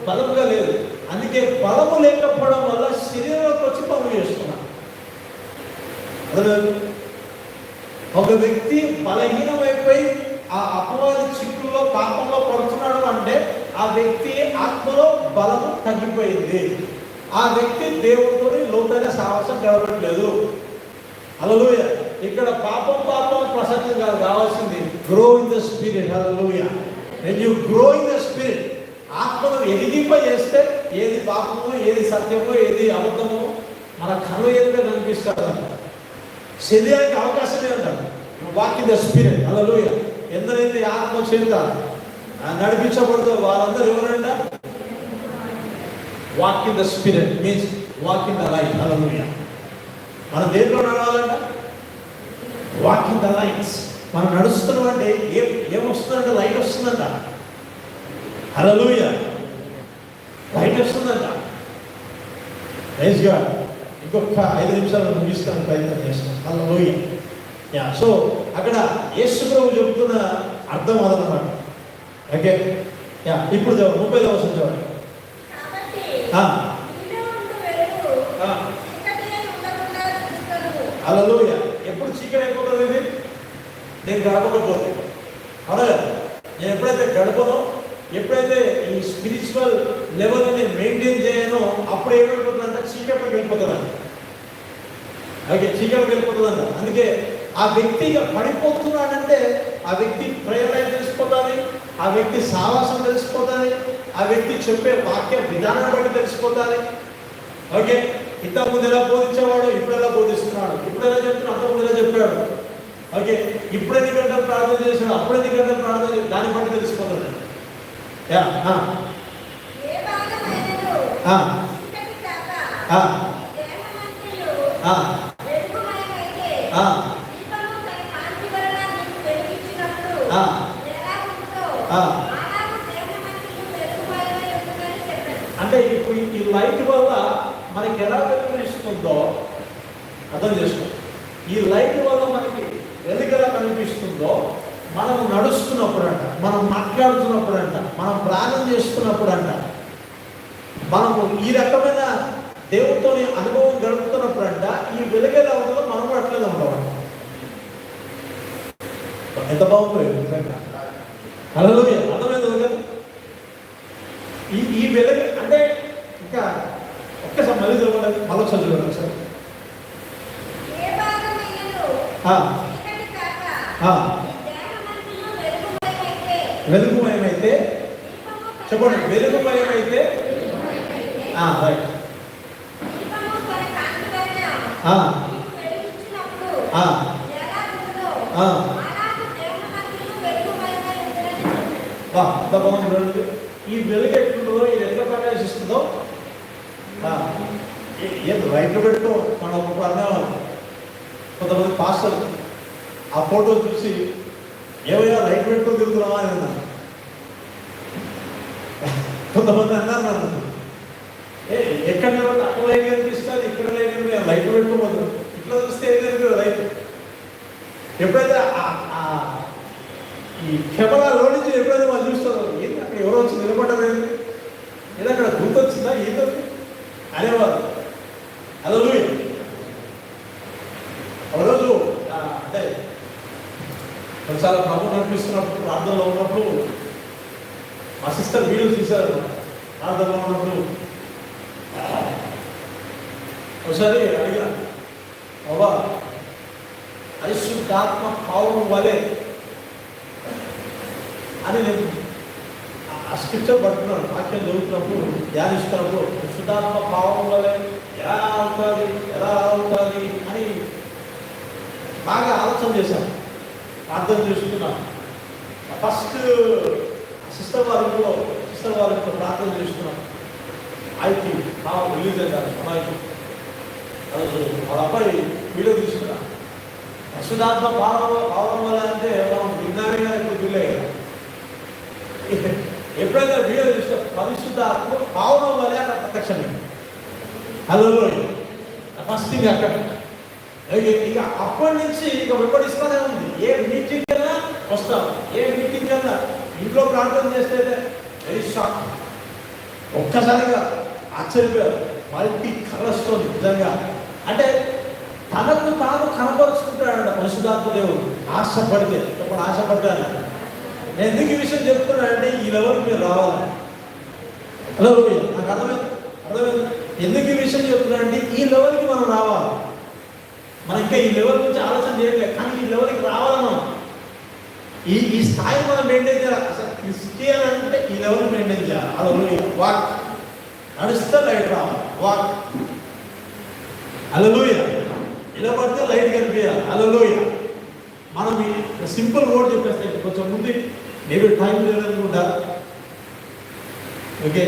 బలముగా లేదు. అందుకే బలము లేకపోవడం వల్ల శరీరంలోకి వచ్చి పనులు చేస్తున్నాడు. ఒక వ్యక్తి బలహీనమైపోయి ఆ అపవాది చిక్కుల్లో, పాపంలో పడుతున్నాడు అంటే ఆ వ్యక్తి ఆత్మలో బలము తగ్గిపోయింది. ఆ వ్యక్తి దేవుడితో లోతైన సాహసం కలగట్లేదు. హల్లెలూయా. ఇక్కడ పాపం ప్రసక్తి కాదు, కావాల్సింది grow in the spirit. Hallelujah. When you grow in the spirit, ఆత్మను ఎదిగింపజేస్తే ఏది పాపమో, ఏది సత్యమో, ఏది అబద్ధమో మన కళ్ళు ఎదురుగా కనిపిస్తారు. శరీరానికి అవకాశమే ఉంటారు. Walk in the spirit. Hallelujah. ఎందరైతే ఆత్మ చేత నడిపించబడుతో వాళ్ళందరూ ఎవరంట? Walk in the spirit means walk in the light. Hallelujah. మనం దేంట్లో నడవాలంట? Walk in the lights. మనం నడుస్తున్నాం అంటే ఏమొస్తుందంటే లైట్ వస్తుందంట. హల్లెలూయా. లైట్ వస్తుందంట. Praise God. ఇంకొక 5 నిమిషాలు ముగిస్తాను, ప్రయత్నం చేస్తాను. హల్లెలూయా. యా. సో అక్కడ యేసు ప్రభువు చెబుతున్న అర్థం అదనమాట. ఓకే. యా. ఇప్పుడు చదవండి, 30వ వచనం చదవండి. హల్లెలూయా. ఎప్పుడు చీకటి అయిపోతుంది ఇది? నేను గడపకపోతే. అవునా? నేను ఎప్పుడైతే గడపనో, ఎప్పుడైతే ఈ స్పిరిచువల్ లెవెల్ నేను మెయింటైన్ చేయనో, అప్పుడు ఏమైపోతుందంట? చీకటికి వెళ్ళిపోతుందంట. ఓకే, చీకటికి వెళ్ళిపోతుందంట. అందుకే ఆ వ్యక్తి పడిపోతున్నాడంటే ఆ వ్యక్తి ప్రేరణ తెలిసిపోతుంది, ఆ వ్యక్తి సావాసం తెలిసిపోతుంది, ఆ వ్యక్తి చెప్పే వాక్య విధానం బట్టి తెలిసిపోతుంది. ఓకే, ఇంతకుముందు ఎలా బోధించేవాడు, ఇప్పుడు ఎలా బోధిస్తున్నాడు, ఇప్పుడు ఎలా చెప్తున్నాడు, అంతకుముందు ఎలా చెప్పాడు. ఓకే, ఇప్పుడు ఎన్ని గంటలు ప్రార్థన చేశాడు, అప్పుడు ఎన్ని గంటలు ప్రార్థన చేసి దాన్ని బట్టి తెలిసిపోతుంది. అంటే ఇప్పుడు ఈ లైట్ వల్ల మనకి ఎలా కనిపిస్తుందో అర్థం చేసుకో. ఈ లైట్ వల్ల మనకి వెలుగులా కనిపిస్తుందో, మనం నడుస్తున్నప్పుడు అంట, మనం మాట్లాడుతున్నప్పుడు అంట, మనం ప్రార్థన చేస్తున్నప్పుడు అంట, మనము ఈ రకమైన దేవుడితో అనుభవం గడుపుతున్నప్పుడు అంట, ఈ వెలుగే లెవెల్లో మనం అట్లనే ఉండవంట. ఎంత బాగుంది. హల్లెలూయా. అర్థమైంది కదా? ఈ వెలుగు అంటే ఇంకా ఒక్కసారి మళ్ళీ చదవండి, మళ్ళీ చదువుకోండి సార్. వెలుగుమయమైతే చెప్పండి, వెలుగుమయమైతే రైట్. అంత బాగుంది. ఈ వెలుగు ఎట్లుంటుందో, ఇది ఎంత ప్రకాశిస్తుందో, ఏం రైట్లు పెడుతూ మనం ఒక అర్థం. కొంతమంది పాస్టర్లు ఆ ఫోటో చూసి ఏవైనా రైట్ పెట్టుకొని తిరుగుతున్నావా అని అన్నారు. కొంతమంది అన్నారు నన్ను, ఎక్కడ నిలబడి అక్కడ లైట్ కనిపిస్తుంది, ఇక్కడ లైట్ కనిపిస్తుంది, లైట్ పెట్టుకోవద్దు, ఇట్లా చూస్తే ఏం కనిపిస్తుంది లైట్. ఎప్పుడైతే ఈ కెమెరాలో నుంచి ఎప్పుడైతే వాళ్ళు చూస్తారో, ఏంటి అక్కడ ఎవరో వచ్చి నిలబడ్డారు, ఏదో అక్కడ గుర్తొచ్చిందా ఏదో అనేవారు. హల్లెలూయా. ఒకరోజు అంటే చాలా ప్రభు నడిపిస్తున్నప్పుడు, ప్రార్థనలో ఉన్నప్పుడు మా సిస్టర్ వీడియో తీశారు. ప్రార్థనలో ఉన్నప్పుడు ఒకసారి అడిగిన, బాబా పరిశుద్ధాత్మ పావురం వలె అని నేను ఆ స్క్రిప్చర్ పట్టుకున్నాను. వాక్యం చదువుతున్నప్పుడు, ధ్యానిస్తున్నప్పుడు పరిశుద్ధాత్మ పావురం వలె ఎలా అవుతుంది అని బాగా ఆలోచన చేశాను, ప్రార్థన చేసుకున్నాను. ఫస్ట్ సిస్టర్ వారికి ప్రార్థన చేస్తున్నాను. ఐకి రిలీజ్ అయ్యారు అమ్మాయికి. వాళ్ళ అబ్బాయి వీడియో తీసుకున్నాను. పరిశుద్ధాత్మ పావురం వల్ల అంటే మనం విన్నామే ఇప్పుడు వీలే కదా. ఎప్పుడైతే వీడియో చూస్తే పరిశుద్ధాత్మ పావురం వల్ల అక్కడ ప్రత్యక్షమైంది. హల్లెలూయా. ఫస్ట్ థింగ్ అక్కడ ఇక అప్పటి నుంచి ఇక వెంబడిస్తూనే ఉంది. ఏ మీటింగ్ కన్నా వస్తాం, ఏ మీటింగ్ కన్నా ఇంట్లో ప్రార్థన చేస్తే వెరీ షాక్. ఒక్కసారిగా ఆశ్చర్యపోయారు. మల్టీ కలర్స్తో నిజంగా అంటే తనకు తాను కనపరుచుకుంటాడంట పరిశుద్ధాత్మ దేవుడు. ఆశపడితే ఇప్పుడు ఆశపడ్డాను. నేను ఎందుకు ఈ విషయం చెప్తున్నానంటే ఈ లెవెల్కి మీరు రావాలి. హలో, నాకు అర్థమైంది ఎందుకు ఈ విషయం చెప్తున్నానంటే ఈ లెవెల్కి మనం రావాలి. మనం ఇంకా ఈ లెవెల్ నుంచి ఆలోచన చేయట్లేదు, కానీ ఈ లెవెల్కి రావాలన్నా ఈ స్థాయి మనం మెయింటైన్ చేయాలి. అసలు క్రిస్టియన్ అంటే ఈ లెవెల్ మెయింటైన్ చేయాలి. అలా వాక్ నడుస్తే లైట్ రావాలి, వాక్ హల్లెలూయా. ఇలా పడితే లైట్ కనిపించాలి, హల్లెలూయా. మనం ఈ సింపుల్ వర్డ్ చెప్పేస్తే కొంచెం ముందు మేబీ టైం లేదనుకుంటా. ఓకే,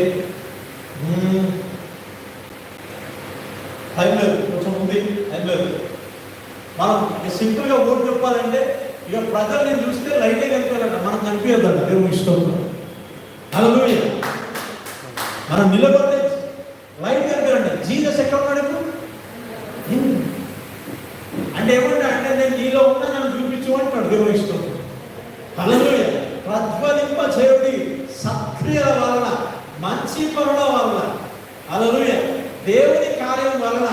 టైం లేదు, కొంచెం ఉంది, టైం లేదు. మనం సింపుల్గా వర్డ్ చెప్పాలంటే ఇక ప్రజల్ని చూస్తే లైటే కనిపించాలంట, మనం కనిపించదంట. దేవుని ఇష్టం, హల్లెలూయా. మనం నిలబడితే లైట్ కనిపించాలంట. జీసస్ ఎక్కడ ఉన్నాడు ఇప్పుడు అంటే ఏమంటా అంటే నేను నీలో ఉన్నా నన్ను చూపించు అంటాడు. దేవుని ఇష్టం, హల్లెలూయా. ప్రజ్వలింప చేయుడి సక్రియల వలన, మంచి పనుల వలన, హల్లెలూయా, దేవుని కార్యం వలన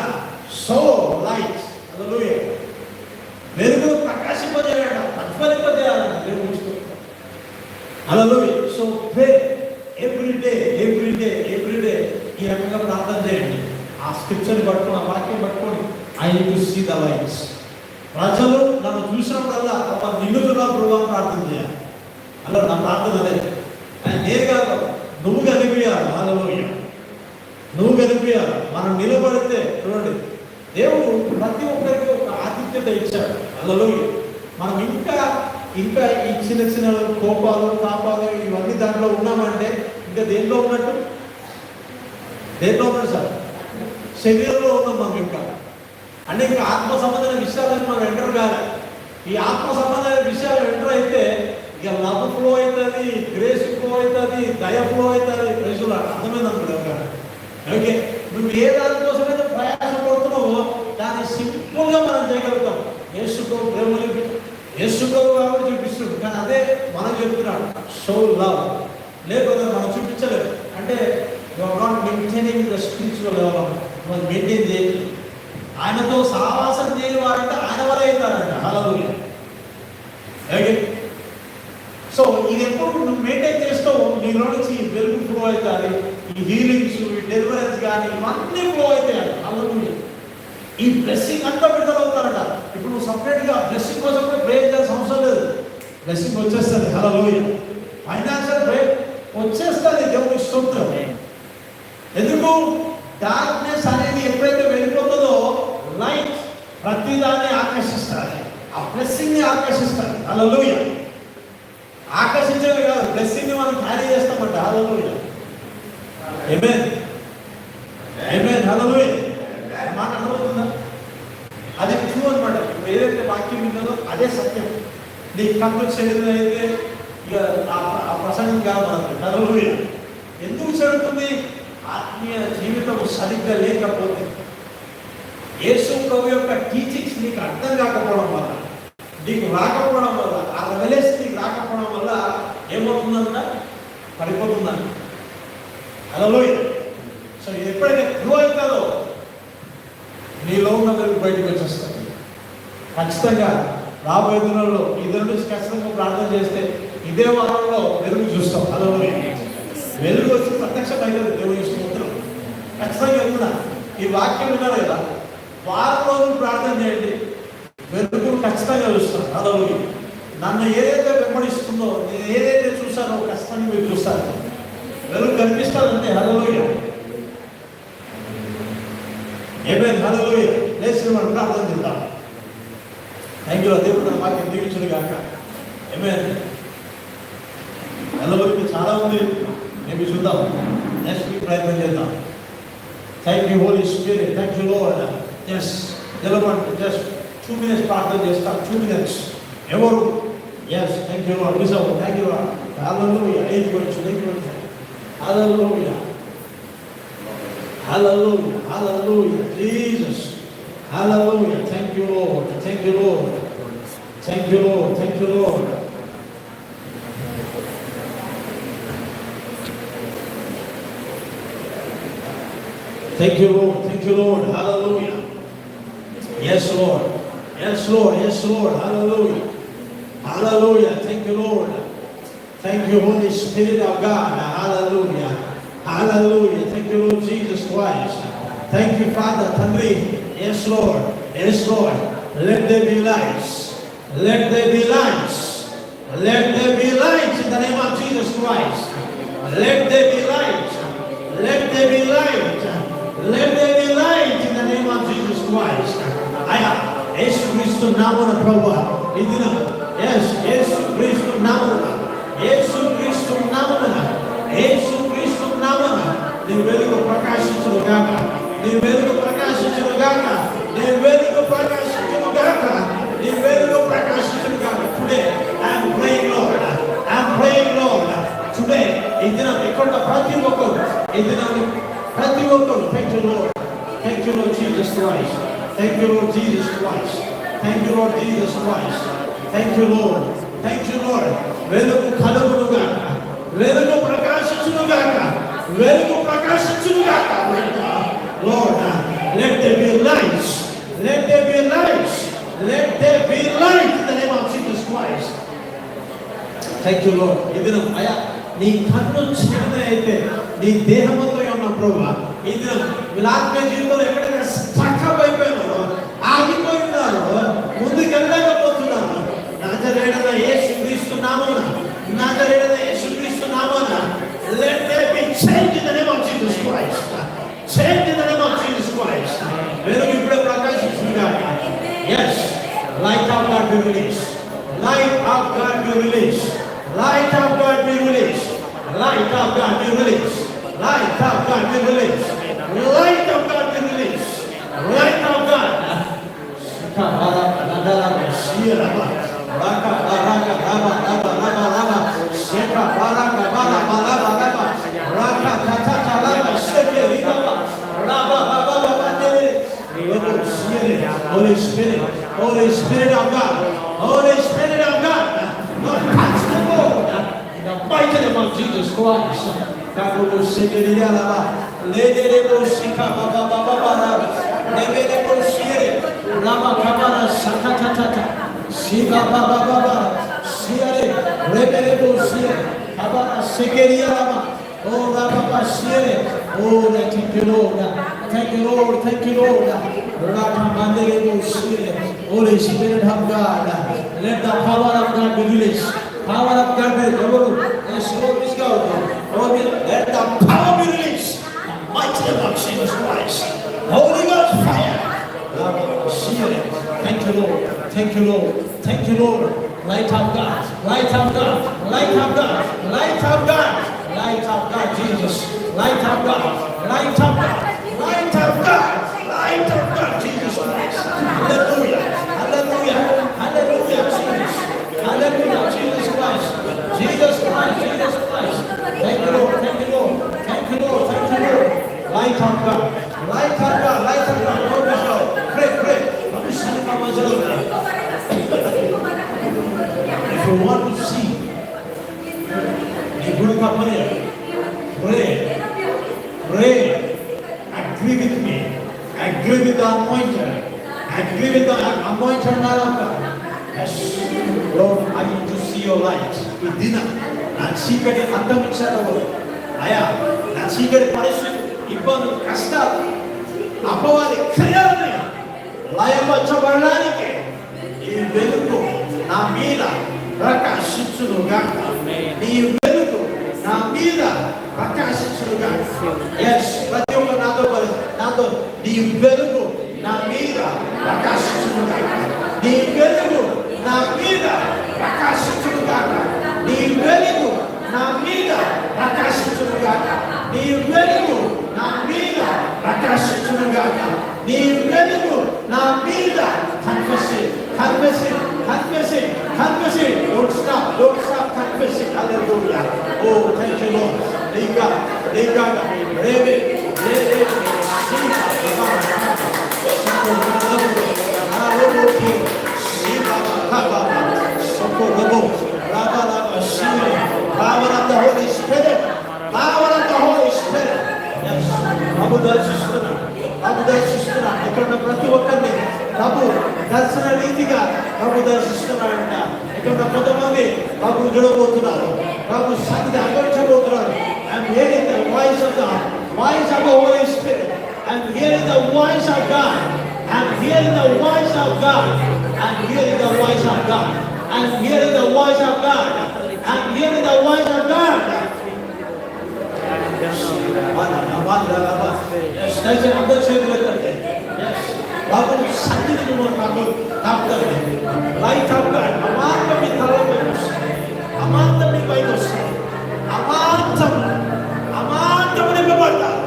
సో లైట్, హల్లెలూయా, వెలుగు ప్రకాశింపజేయాలంట, ప్రజ్వలింపజేయాలంట. దేవుని ఇష్టం, హల్లెలూయా. సో ప్రే ఎవ్రీడే ఈ రకంగా ప్రార్థన చేయండి. ఆ స్క్రిప్చర్ని పట్టుకొని, ఆ వాక్యం పట్టుకొని I need to see the lights. ప్రజలు నన్ను చూసినప్పుడల్లా నిన్నుతున్నా ప్రభావం ప్రార్థన చేయాలి. అలా నా ప్రార్థన అదే. నేను కాదు, నువ్వు కనిపించాలి, హల్లెలూయా, నువ్వు కనిపించాలి. మనం నిలబడితే చూడండి, దేవుడు ప్రతి ఒక్కరికి ఒక ఆతిథ్యత ఇచ్చాడు, హల్లెలూయా. మనం ఇంకా ఈ చిన్న కోపాలు తాపాలు ఇవన్నీ దాంట్లో ఉన్నామంటే ఇంకా దేంట్లో ఉన్నట్టు సార్? శరీరంలో ఉన్నాం మనం ఇంకా. అంటే ఇంకా ఆత్మ సంబంధమైన విషయాలను మనం ఎంటర్ కాదు. ఈ ఆత్మ సంబంధమైన విషయాలు ఎంటర్ అయితే ఇక లవ్ ఫ్లో అవుతుంది, గ్రేస్ ఫ్లో అవుతుంది, దయ ఫ్లో అవుతుంది. ప్రజలు అర్థమైందనుకుంటా. ఓకే, నువ్వు ఏ దానికోసమైతే ప్రయాసపడుతున్నావో దాన్ని సింపుల్గా మనం చేయగలుగుతాం. యేసుప్రభు ప్రేమ యేసుప్రభు కాబట్టి చూపిస్తుంది, కానీ అదే మనం చెప్తున్నాడు, షో లవ్. లేకపోతే మనం చూపించలేదు అంటే you are not maintaining the spiritual level. మనం మెయింటైన్ చేయలేదు. ఆయనతో సహవాసం చేయని వారంటే ఆయన వల్ల అవుతారంట, హల్లెలూయా. ఓకే, సో ఇది ఎప్పుడు నువ్వు మెయింటైన్ చేస్తావు, నీలో నుంచి వెలుగు ఫ్లో అవుతుంది. ఈ హీలింగ్స్, ఈ డెలివరెన్స్ కానీ ఇవన్నీ ఫ్లో అవుతాయి, హల్లెలూయా. ఈ బ్లెస్సింగ్ అంతా విడుదలవుతారట. ఇప్పుడు నువ్వు సపరేట్గా బ్లెస్సింగ్ కోసం ప్రే చేయాల్సిన అవసరం లేదు, బ్లెస్సింగ్ వచ్చేస్తుంది, హల్లెలూయా. ఫైనాన్షియల్ బ్రేక్ వచ్చేస్తుంది, దేవుని స్తోత్రం. ఎందుకు? డార్క్నెస్ అనేది ఎప్పుడైతే వెళ్ళిపోతుందో లైట్ ప్రతిదాన్ని ఆకర్షిస్తుంది, ఆ బ్లెస్సింగ్ని ఆకర్షిస్తుంది, హల్లెలూయా. ఆకర్షించేది కాదు, బ్లెస్సింగ్ని మనం క్యారీ చేస్తామంట, హల్లెలూయా. ఆమేన్, ఆమేన్, హల్లెలూయా. మాట అర్థమవుతుందా? అది ట్రూ అనమాట. ఏదైతే వాక్యం విన్నదో అదే సత్యం. నీ కన్ను శరీరం అయితే ఇక ఆ ప్రసంగం కాదు మనకు, హల్లెలూయా. ఎందుకు జరుగుతుంది? ఆత్మీయ జీవితం సరిగ్గా లేకపోతే, యేసు ప్రభు యొక్క టీచింగ్స్ నీకు అర్థం కాకపోవడం వల్ల, నీకు రాకపోవడం వల్ల, ఆ రెవల్యూషన్ నీకు రాకపోవడం వల్ల ఏమవుతుందంట? పడిపోతుందంట. హల్లెలూయా. సో ఎప్పుడైతే గ్రో అవుతుందో నీలో ఉన్న వెలుగు బయటకు వచ్చేస్తుంది. ఖచ్చితంగా రాబోయే దినాల్లో ఇద్దరు నుంచి ఖచ్చితంగా ప్రార్థన చేస్తే ఇదే వారంలో వెలుగు చూస్తాం. హల్లెలూయా. వెలుగు వచ్చి ప్రత్యక్షమైనది దేవుని స్తోత్రం. ఖచ్చితంగా వెళ్తున్నా. ఈ వాక్యం విన్నారు కదా, వారం రోజులు ప్రార్థన చేయండి, వెలుగు ఖచ్చితంగా చూస్తాను. హల్లెలూయా. నన్ను ఏదైతే వెంబడిస్తుందో, నేను ఏదైతే చూసానో ఖచ్చితంగా మీరు చూస్తాను. వెలుగు కనిపిస్తానంటే హల్లెలూయా. ఆమేన్. హల్లెలూయా. లేచి మనం ప్రార్థన చేద్దాం. Thank you. దేవుడు వాక్యం దీవించును గాక. ఆమేన్. హల్లెలూయా. చాలా ఉంది, మేము చూద్దాం. నెక్స్ట్ వీక్ ప్రయత్నం చేద్దాం. Thank you Holy Spirit. Thank you Lord. Just నిలబడి జస్ట్ 2 minutes ప్రార్థన చేస్తాం. 2 minutes. ఎవరు? Yes. Thank you Lord. Miss అవ్వదు. Thank you Lord. హల్లెలూయా. ఐదు గురించి hallelujah. Hallelujah. Hallelujah. Jesus. Hallelujah. Thank you Lord. Thank you Lord. Thank you Lord. Thank you Lord. Thank you, Lord. Thank you, Lord. Hallelujah. Yes, Lord. Yes, Lord. Yes, Lord. Hallelujah. Hallelujah. Thank you, Lord. Thank you, Holy Spirit of God. Hallelujah. Hallelujah. Thank you, Lord Jesus Christ. Thank you, Father. Tandri. Yes, Lord. Yes, Lord. Let there be lights. Let there be lights. Let there be lights in the name of Jesus Christ. Let there be lights. Let there be light. Let there be light in the name of Jesus Christ. యేసు క్రీస్తు నామమున ప్రభువా ఈ దినం యేసు క్రీస్తు నామమున యేసు క్రీస్తు నామమున యేసు క్రీస్తు నామమున నీ వెలుగు ప్రకాశించును గాక. నీ వెలుగు ప్రకాశించును గాక. నీ వెలుగు ప్రకాశించును గాక. నీ వెలుగు ప్రకాశించును గాక. Today I am praying lord. I am praying lord. Today ఈ దినం ఇక్కడ ప్రతి ఒక్కరు ఈ దినం ప్రతి ఒక్కరు thank you Lord. Thank you lord Jesus Christ. Thank you lord Jesus Christ. Thank you lord Jesus Christ. Thank you Lord. Thank you lord. వెలుగు కలుగును గాక. వెలుగు ప్రకాశించును గాక. వెలుగు ప్రకాశించును గాక. Lord let there be lights. Let there be lights. Let there be light in the name of Jesus Christ. Thank you Lord. ఈ దినం అయ్యా నీ కన్ను చీకటి అయితే నీ దేహంతో ఉన్న ప్రభువా ఈ దినం వీళ్ళ ఆత్మీయ జీవితంలో ఎక్కడైనా స్టక్ అయిపోయినారో, ఆగిపోయినారో, ముందుకు వెళ్ళలేకపోతున్నారు, నజరేయుడైన యేసు క్రీస్తు నామమున, నజరేయుడైన యేసు క్రీస్తు నామమున let there be change in the name of Jesus Christ. Change in the name of Jesus Christ. వెలుగు ఇప్పుడే ప్రకాశించును గాక. Yes, light of God be released. Light of God be released. Light of God be released. Light of God be released. Light of God be released. Light of God be released. Light of God. Sika baraka nadala shira ba. Raka baraka raba raba raba raba. Sika baraka baraka raba raba. Raka tata raba sheke riba. Raba raba raba dele. Holy Spirit, Holy Spirit of God, Holy Spirit of God, Lord, touch the Lord in the mighty name of Jesus Christ. Kabulo sekeriya laba, ledere bo sika baba baba baba, ledere bo shire, laba kabara sakata tata, shiba baba baba, shire, ledere bo shire, kabara sekeriya laba, oh laba shire, oh thank you Lord, thank you Lord, thank you Lord. Holy Spirit of God, let the power of God be released. Power of God be released. Let the power be released. The mighty name of Jesus Christ. Holy Ghost fire. Thank you Lord. Thank you Lord. Thank you Lord. Light of God. Light of God. Light of God. Light of God. Light of God, Jesus. Light of God. Light of God. Light of God. Light of God, Jesus Christ. Hallelujah. Hallelujah. Hallelujah, Jesus. Hallelujah, Jesus Christ. Jesus Christ. Jesus Christ. Thank you, Lord. Thank you, Lord. anointed. Agree with the anointed man of God. Yes. Lord, I need to see your light. ఈ దినం నా చీకటి అంతమించాడు అయా. నా చీకటి పరిస్థితి, ఇబ్బందులు, కష్టాలు, అపవాది క్రియలని లయపరచబడడానికి ఈ వెలుగు నా మీద ప్రకాశించునుగా. నీ వెలుగు నా మీద ప్రకాశించునుగా. ఎస్, ప్రతి ఒక్క నాతో నీ వెలుగు నా మీద ప్రకాశించునుగా. నీ వెలుగు నా మీద ప్రకాశించునుగా. నీ వెలుగు నా మీద ప్రకాశించునుగా. నీ వెలుగు నా మీద ప్రకాశించునుగా. నీ వెలుగు నా మీద confessing. Don't stop confessing. Hallelujah. Oh, thank you, Lord. Liga, rebe, power of the Holy Spirit. Yes. Abu దర్శిస్తున్నా. ఇక్కడ ప్రతి ఒక్కరిని ప్రభు దర్శన రీతిగా ప్రభు దర్శిస్తున్నాడంట. ఇక్కడ కొంతమంది ప్రభు చూడబోతున్నారు, ప్రభు సన్నిధి అనుభవించబోతున్నారు. I'm hearing the voice of God, voice of the Holy Spirit. I'm hearing the voice of God. I'm hearing the voice of God. I'm hearing the voice of God. I'm hearing the voice of God. I'm hearing the voice of God. అందరూ చేతులు ఎత్తండి. బాబు సన్నిధిని నాకు తాపుతారు. Light of God అమాంతం మీ తలపై వస్తుంది. అమాంతం మీ పైకి వస్తుంది. అమాంతం నింపబడతారు.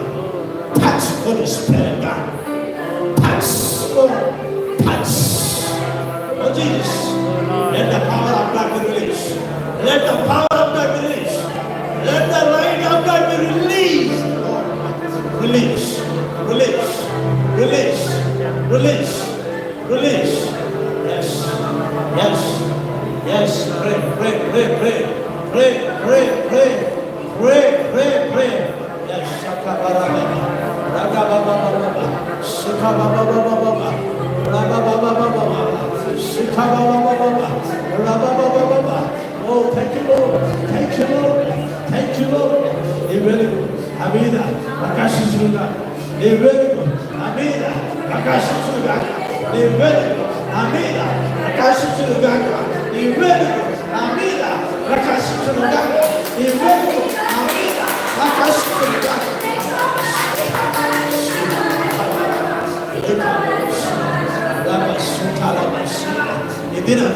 Touch Holy Spirit God. Touch. Oh Jesus. Let the power of God be released. Let the power of God be released. Let the light of God be released. Release. Yes. Pray. Yes. Shakabaraba. Ragababa. Shikababa. Ragababa. Shikababa. Oh, thank you, Lord. నీ వెలుగు నా మీద ప్రకాశించునుగా. నీ వెలుగు నా మీద ప్రకాశించునుగా. నీ వెలుగు నా మీద ప్రకాశించునుగా. నీ వెలుగు నా మీద ప్రకాశించునుగా. నీ వెలుగు నా మీద ప్రకాశించునుగా. ఈ దినం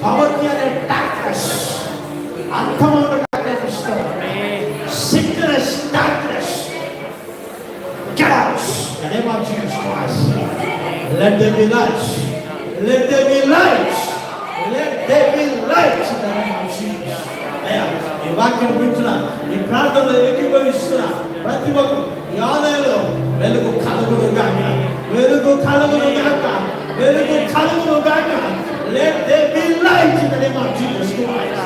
poverty అనే డార్క్నెస్, అంతమైన darkness, sickness, darkness, get out in the name of Jesus Christ. Let there be light in the name of Jesus. ఈ వాక్యం వింటున్నా, ఈ ప్రార్థనలో ఏకీభవిస్తున్నా ప్రతి ఒక్కరు ఈ ఆలయంలో వెలుగు కలుగును గాక. Let there be light in the name of Jesus Christ.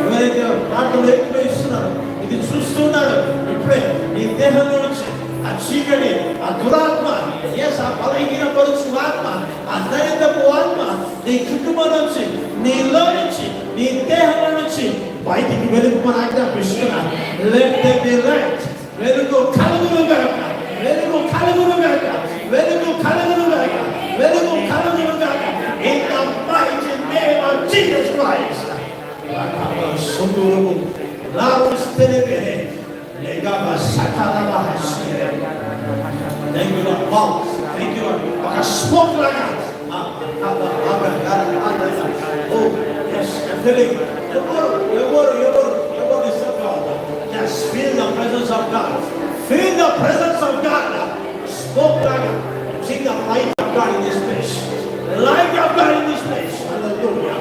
ఎవరైతే ప్రార్థనలో ఏకీభవిస్తున్నారో ఇది చూస్తున్నాడు, ఇప్పుడే నీ దేహంలో నుంచి ఆ చీకటి, ఆ దురాత్మ, ఆ బలహీనపరుచు ఆత్మ, ఆ దరిద్రపు ఆత్మ నీ కుటుంబం నుంచి, నీలో నుంచి, నీ దేహంలో నుంచి బయటికి వెలుగుమని ఆజ్ఞాపిస్తున్నాను. Let there be light. వెలుగు కలుగును గాక. In the mighty name of Jesus Christ. Thank you, Lord. Wow. Thank you, Lord. Like a smoke like that. Oh, yes. I'm feeling. Just feel the presence of God. Smoke like that. See the light of God in this place. Hallelujah.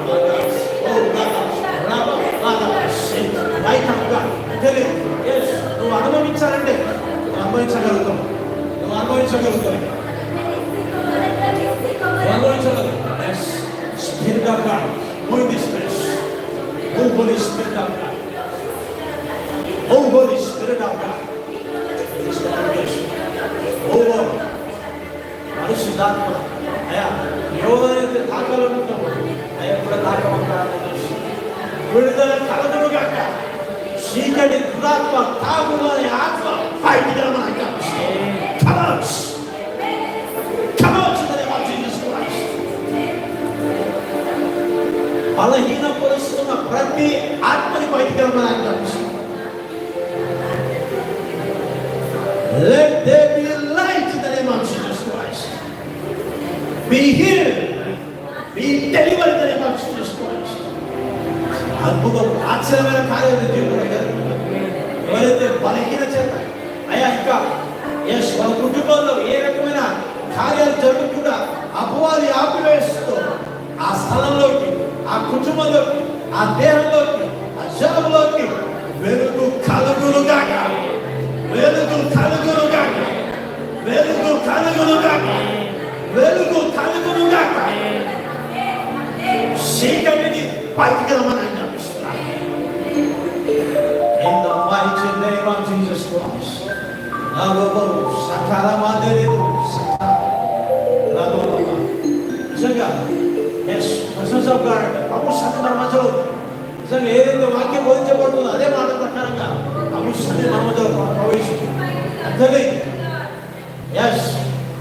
Oh, God. Light of God. Tell him. Yes. నువ్వు అనుభవించాలంటే అనుభవించగలుగుతావు. Yes. Spirit of God. Move in this place. Move, Holy Spirit of God. Oh Holy Spirit of God. Oh Lord. పరిశుద్ధాత్మ అయ్యా ఎవరైతే తాకాలనుకుంటామో అయ్యా కూడా తాకమంటారు. విడుదల కలగను గాక. చీకటి దురాత్మ తాగుమని ఆత్మ బయటికి రమ్మని బలహీనపరుస్తున్న ప్రతి ఆత్మని బయటికి రమ్మని ఆజ్ఞాపిస్తున్నాను. Let there be a light in the name of Jesus Christ. Be healed. Be delivered in the name of Jesus Christ. అద్భుతం ఆశ్చర్యమైన కార్యాలు జరుగుతాయి. ఎవరైతే బలహీన చేత అయ్యా ఇంకా ఎస్ వాళ్ళ కుటుంబంలో ఏ రకమైన కార్యాలు జరుగుతుందా అపవాది ఆపివేస్తూ ఆ స్థలంలోకి, ఆ కుటుంబంలోకి, ఆ దేహంలోకి, ఆ జనంలోకి వెలుగు కలుగునుగాక. వెలుగు కలుగునుగాక. వెలుగు కలుగునుగాక. వెలుగు కలుగునుగాక. చీకటిని బయటికి రమ్మని ఆజ్ఞాపిస్తున్నాను. In the mighty name of Jesus Christ. నిజంగా ఎస్ ప్రెసెన్స్ ఆఫ్ గాడ్ అముషాన్ని మన మధ్యలో నిజంగా ఏదైతే వాక్యం బోధించబడుతుందో అదే మాట ప్రకారంగా అముషాన్ని మన మధ్యలో ప్రవేశిస్తుంది. అంతే ఎస్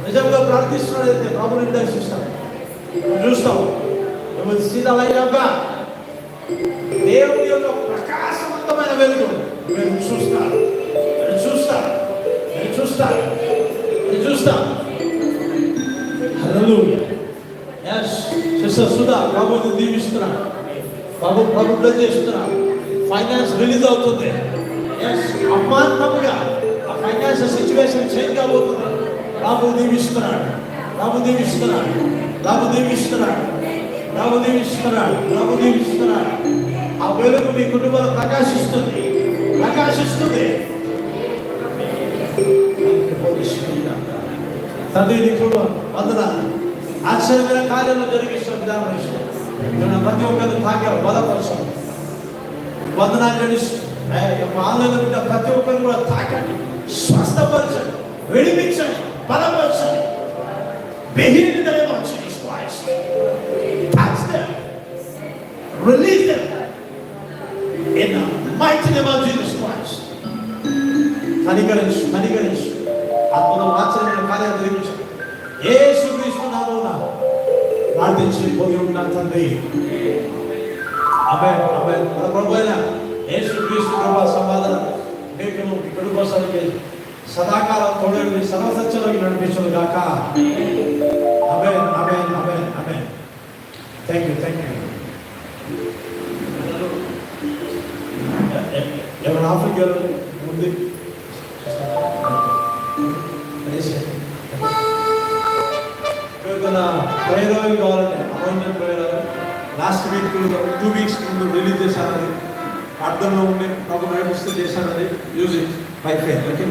నిజంగా ప్రార్థిస్తున్నదైతే ప్రభుని దర్శిస్తాం, చూస్తాం. దేవుని యొక్క ప్రకాశవంతమైన వెలుగు మీరు చూస్తారు, మీరు చూస్తారు, మీరు చూస్తారు, మీరు చూస్తారు. హల్లెలూయా. yes సిస్టర్ సుధా ప్రభుని దీవిస్తున్నాను. ప్రభు బ్లెస్ చేస్తున్నాను. ఫైనాన్స్ రిలీజ్ అవుతుంది. yes అమాంతముగా ఆ ఫైనాన్షియల్ సిచ్యువేషన్ చేంజ్ కాబోతుంది. ప్రభు దీవిస్తున్నాడు. ప్రభు దీవిస్తున్నాడు. ప్రభు దీవిస్తున్నాడు. ప్రభు దీవిస్తున్నాడు. ప్రభు దీవిస్తున్నాడు. ఆ వెలుగు మీ కుటుంబంలో ప్రకాశిస్తుంది, ప్రకాశిస్తుంది. తండ్రి నీకు వందనాలు. ఆశ్చర్యమైన కార్యాలు జరిగిస్తున్న విధానం ఇష్టం. ప్రతి ఒక్కరిని తాకారు, బలపరచండి. వందనాలు ఆన్లైన్లో ప్రతి ఒక్కరిని కూడా తాకండి, స్వస్థపరచండి, విడిపించండి, బలపరచండి. Behave in the name of Jesus Christ. Touch them. Release them. In the mighty name of Jesus Christ. కనికరించు, కనికరించు. అద్భుతం ఆశ్చర్యమైన కార్యాలు జరిగించు. యేసుక్రీస్తు నామమున ప్రార్థించి పోయి ఉన్నాను తండ్రి. ఆమేన్, ఆమేన్. మన ప్రభువైన యేసుక్రీస్తు కృపా సమాధానం మీకును మీ కుటుంబానికి సదాకాలం తోడేవి సర్వసత్యంలోకి నడిపించును గాక. Amen, amen, amen, amen. Thank you, thank you. ఎవరైనా ఆఫ్రికాలో ఉంది ప్రేరణ కావాలంటే అపాయింట్మెంట్ ప్రేరణ లాస్ట్ వీక్ 2 వీక్స్ ముందు రిలీజ్ చేశానని అర్థంలో ఉండే నాకు నడిపిస్తూ చేశానని use it by faith. Okay.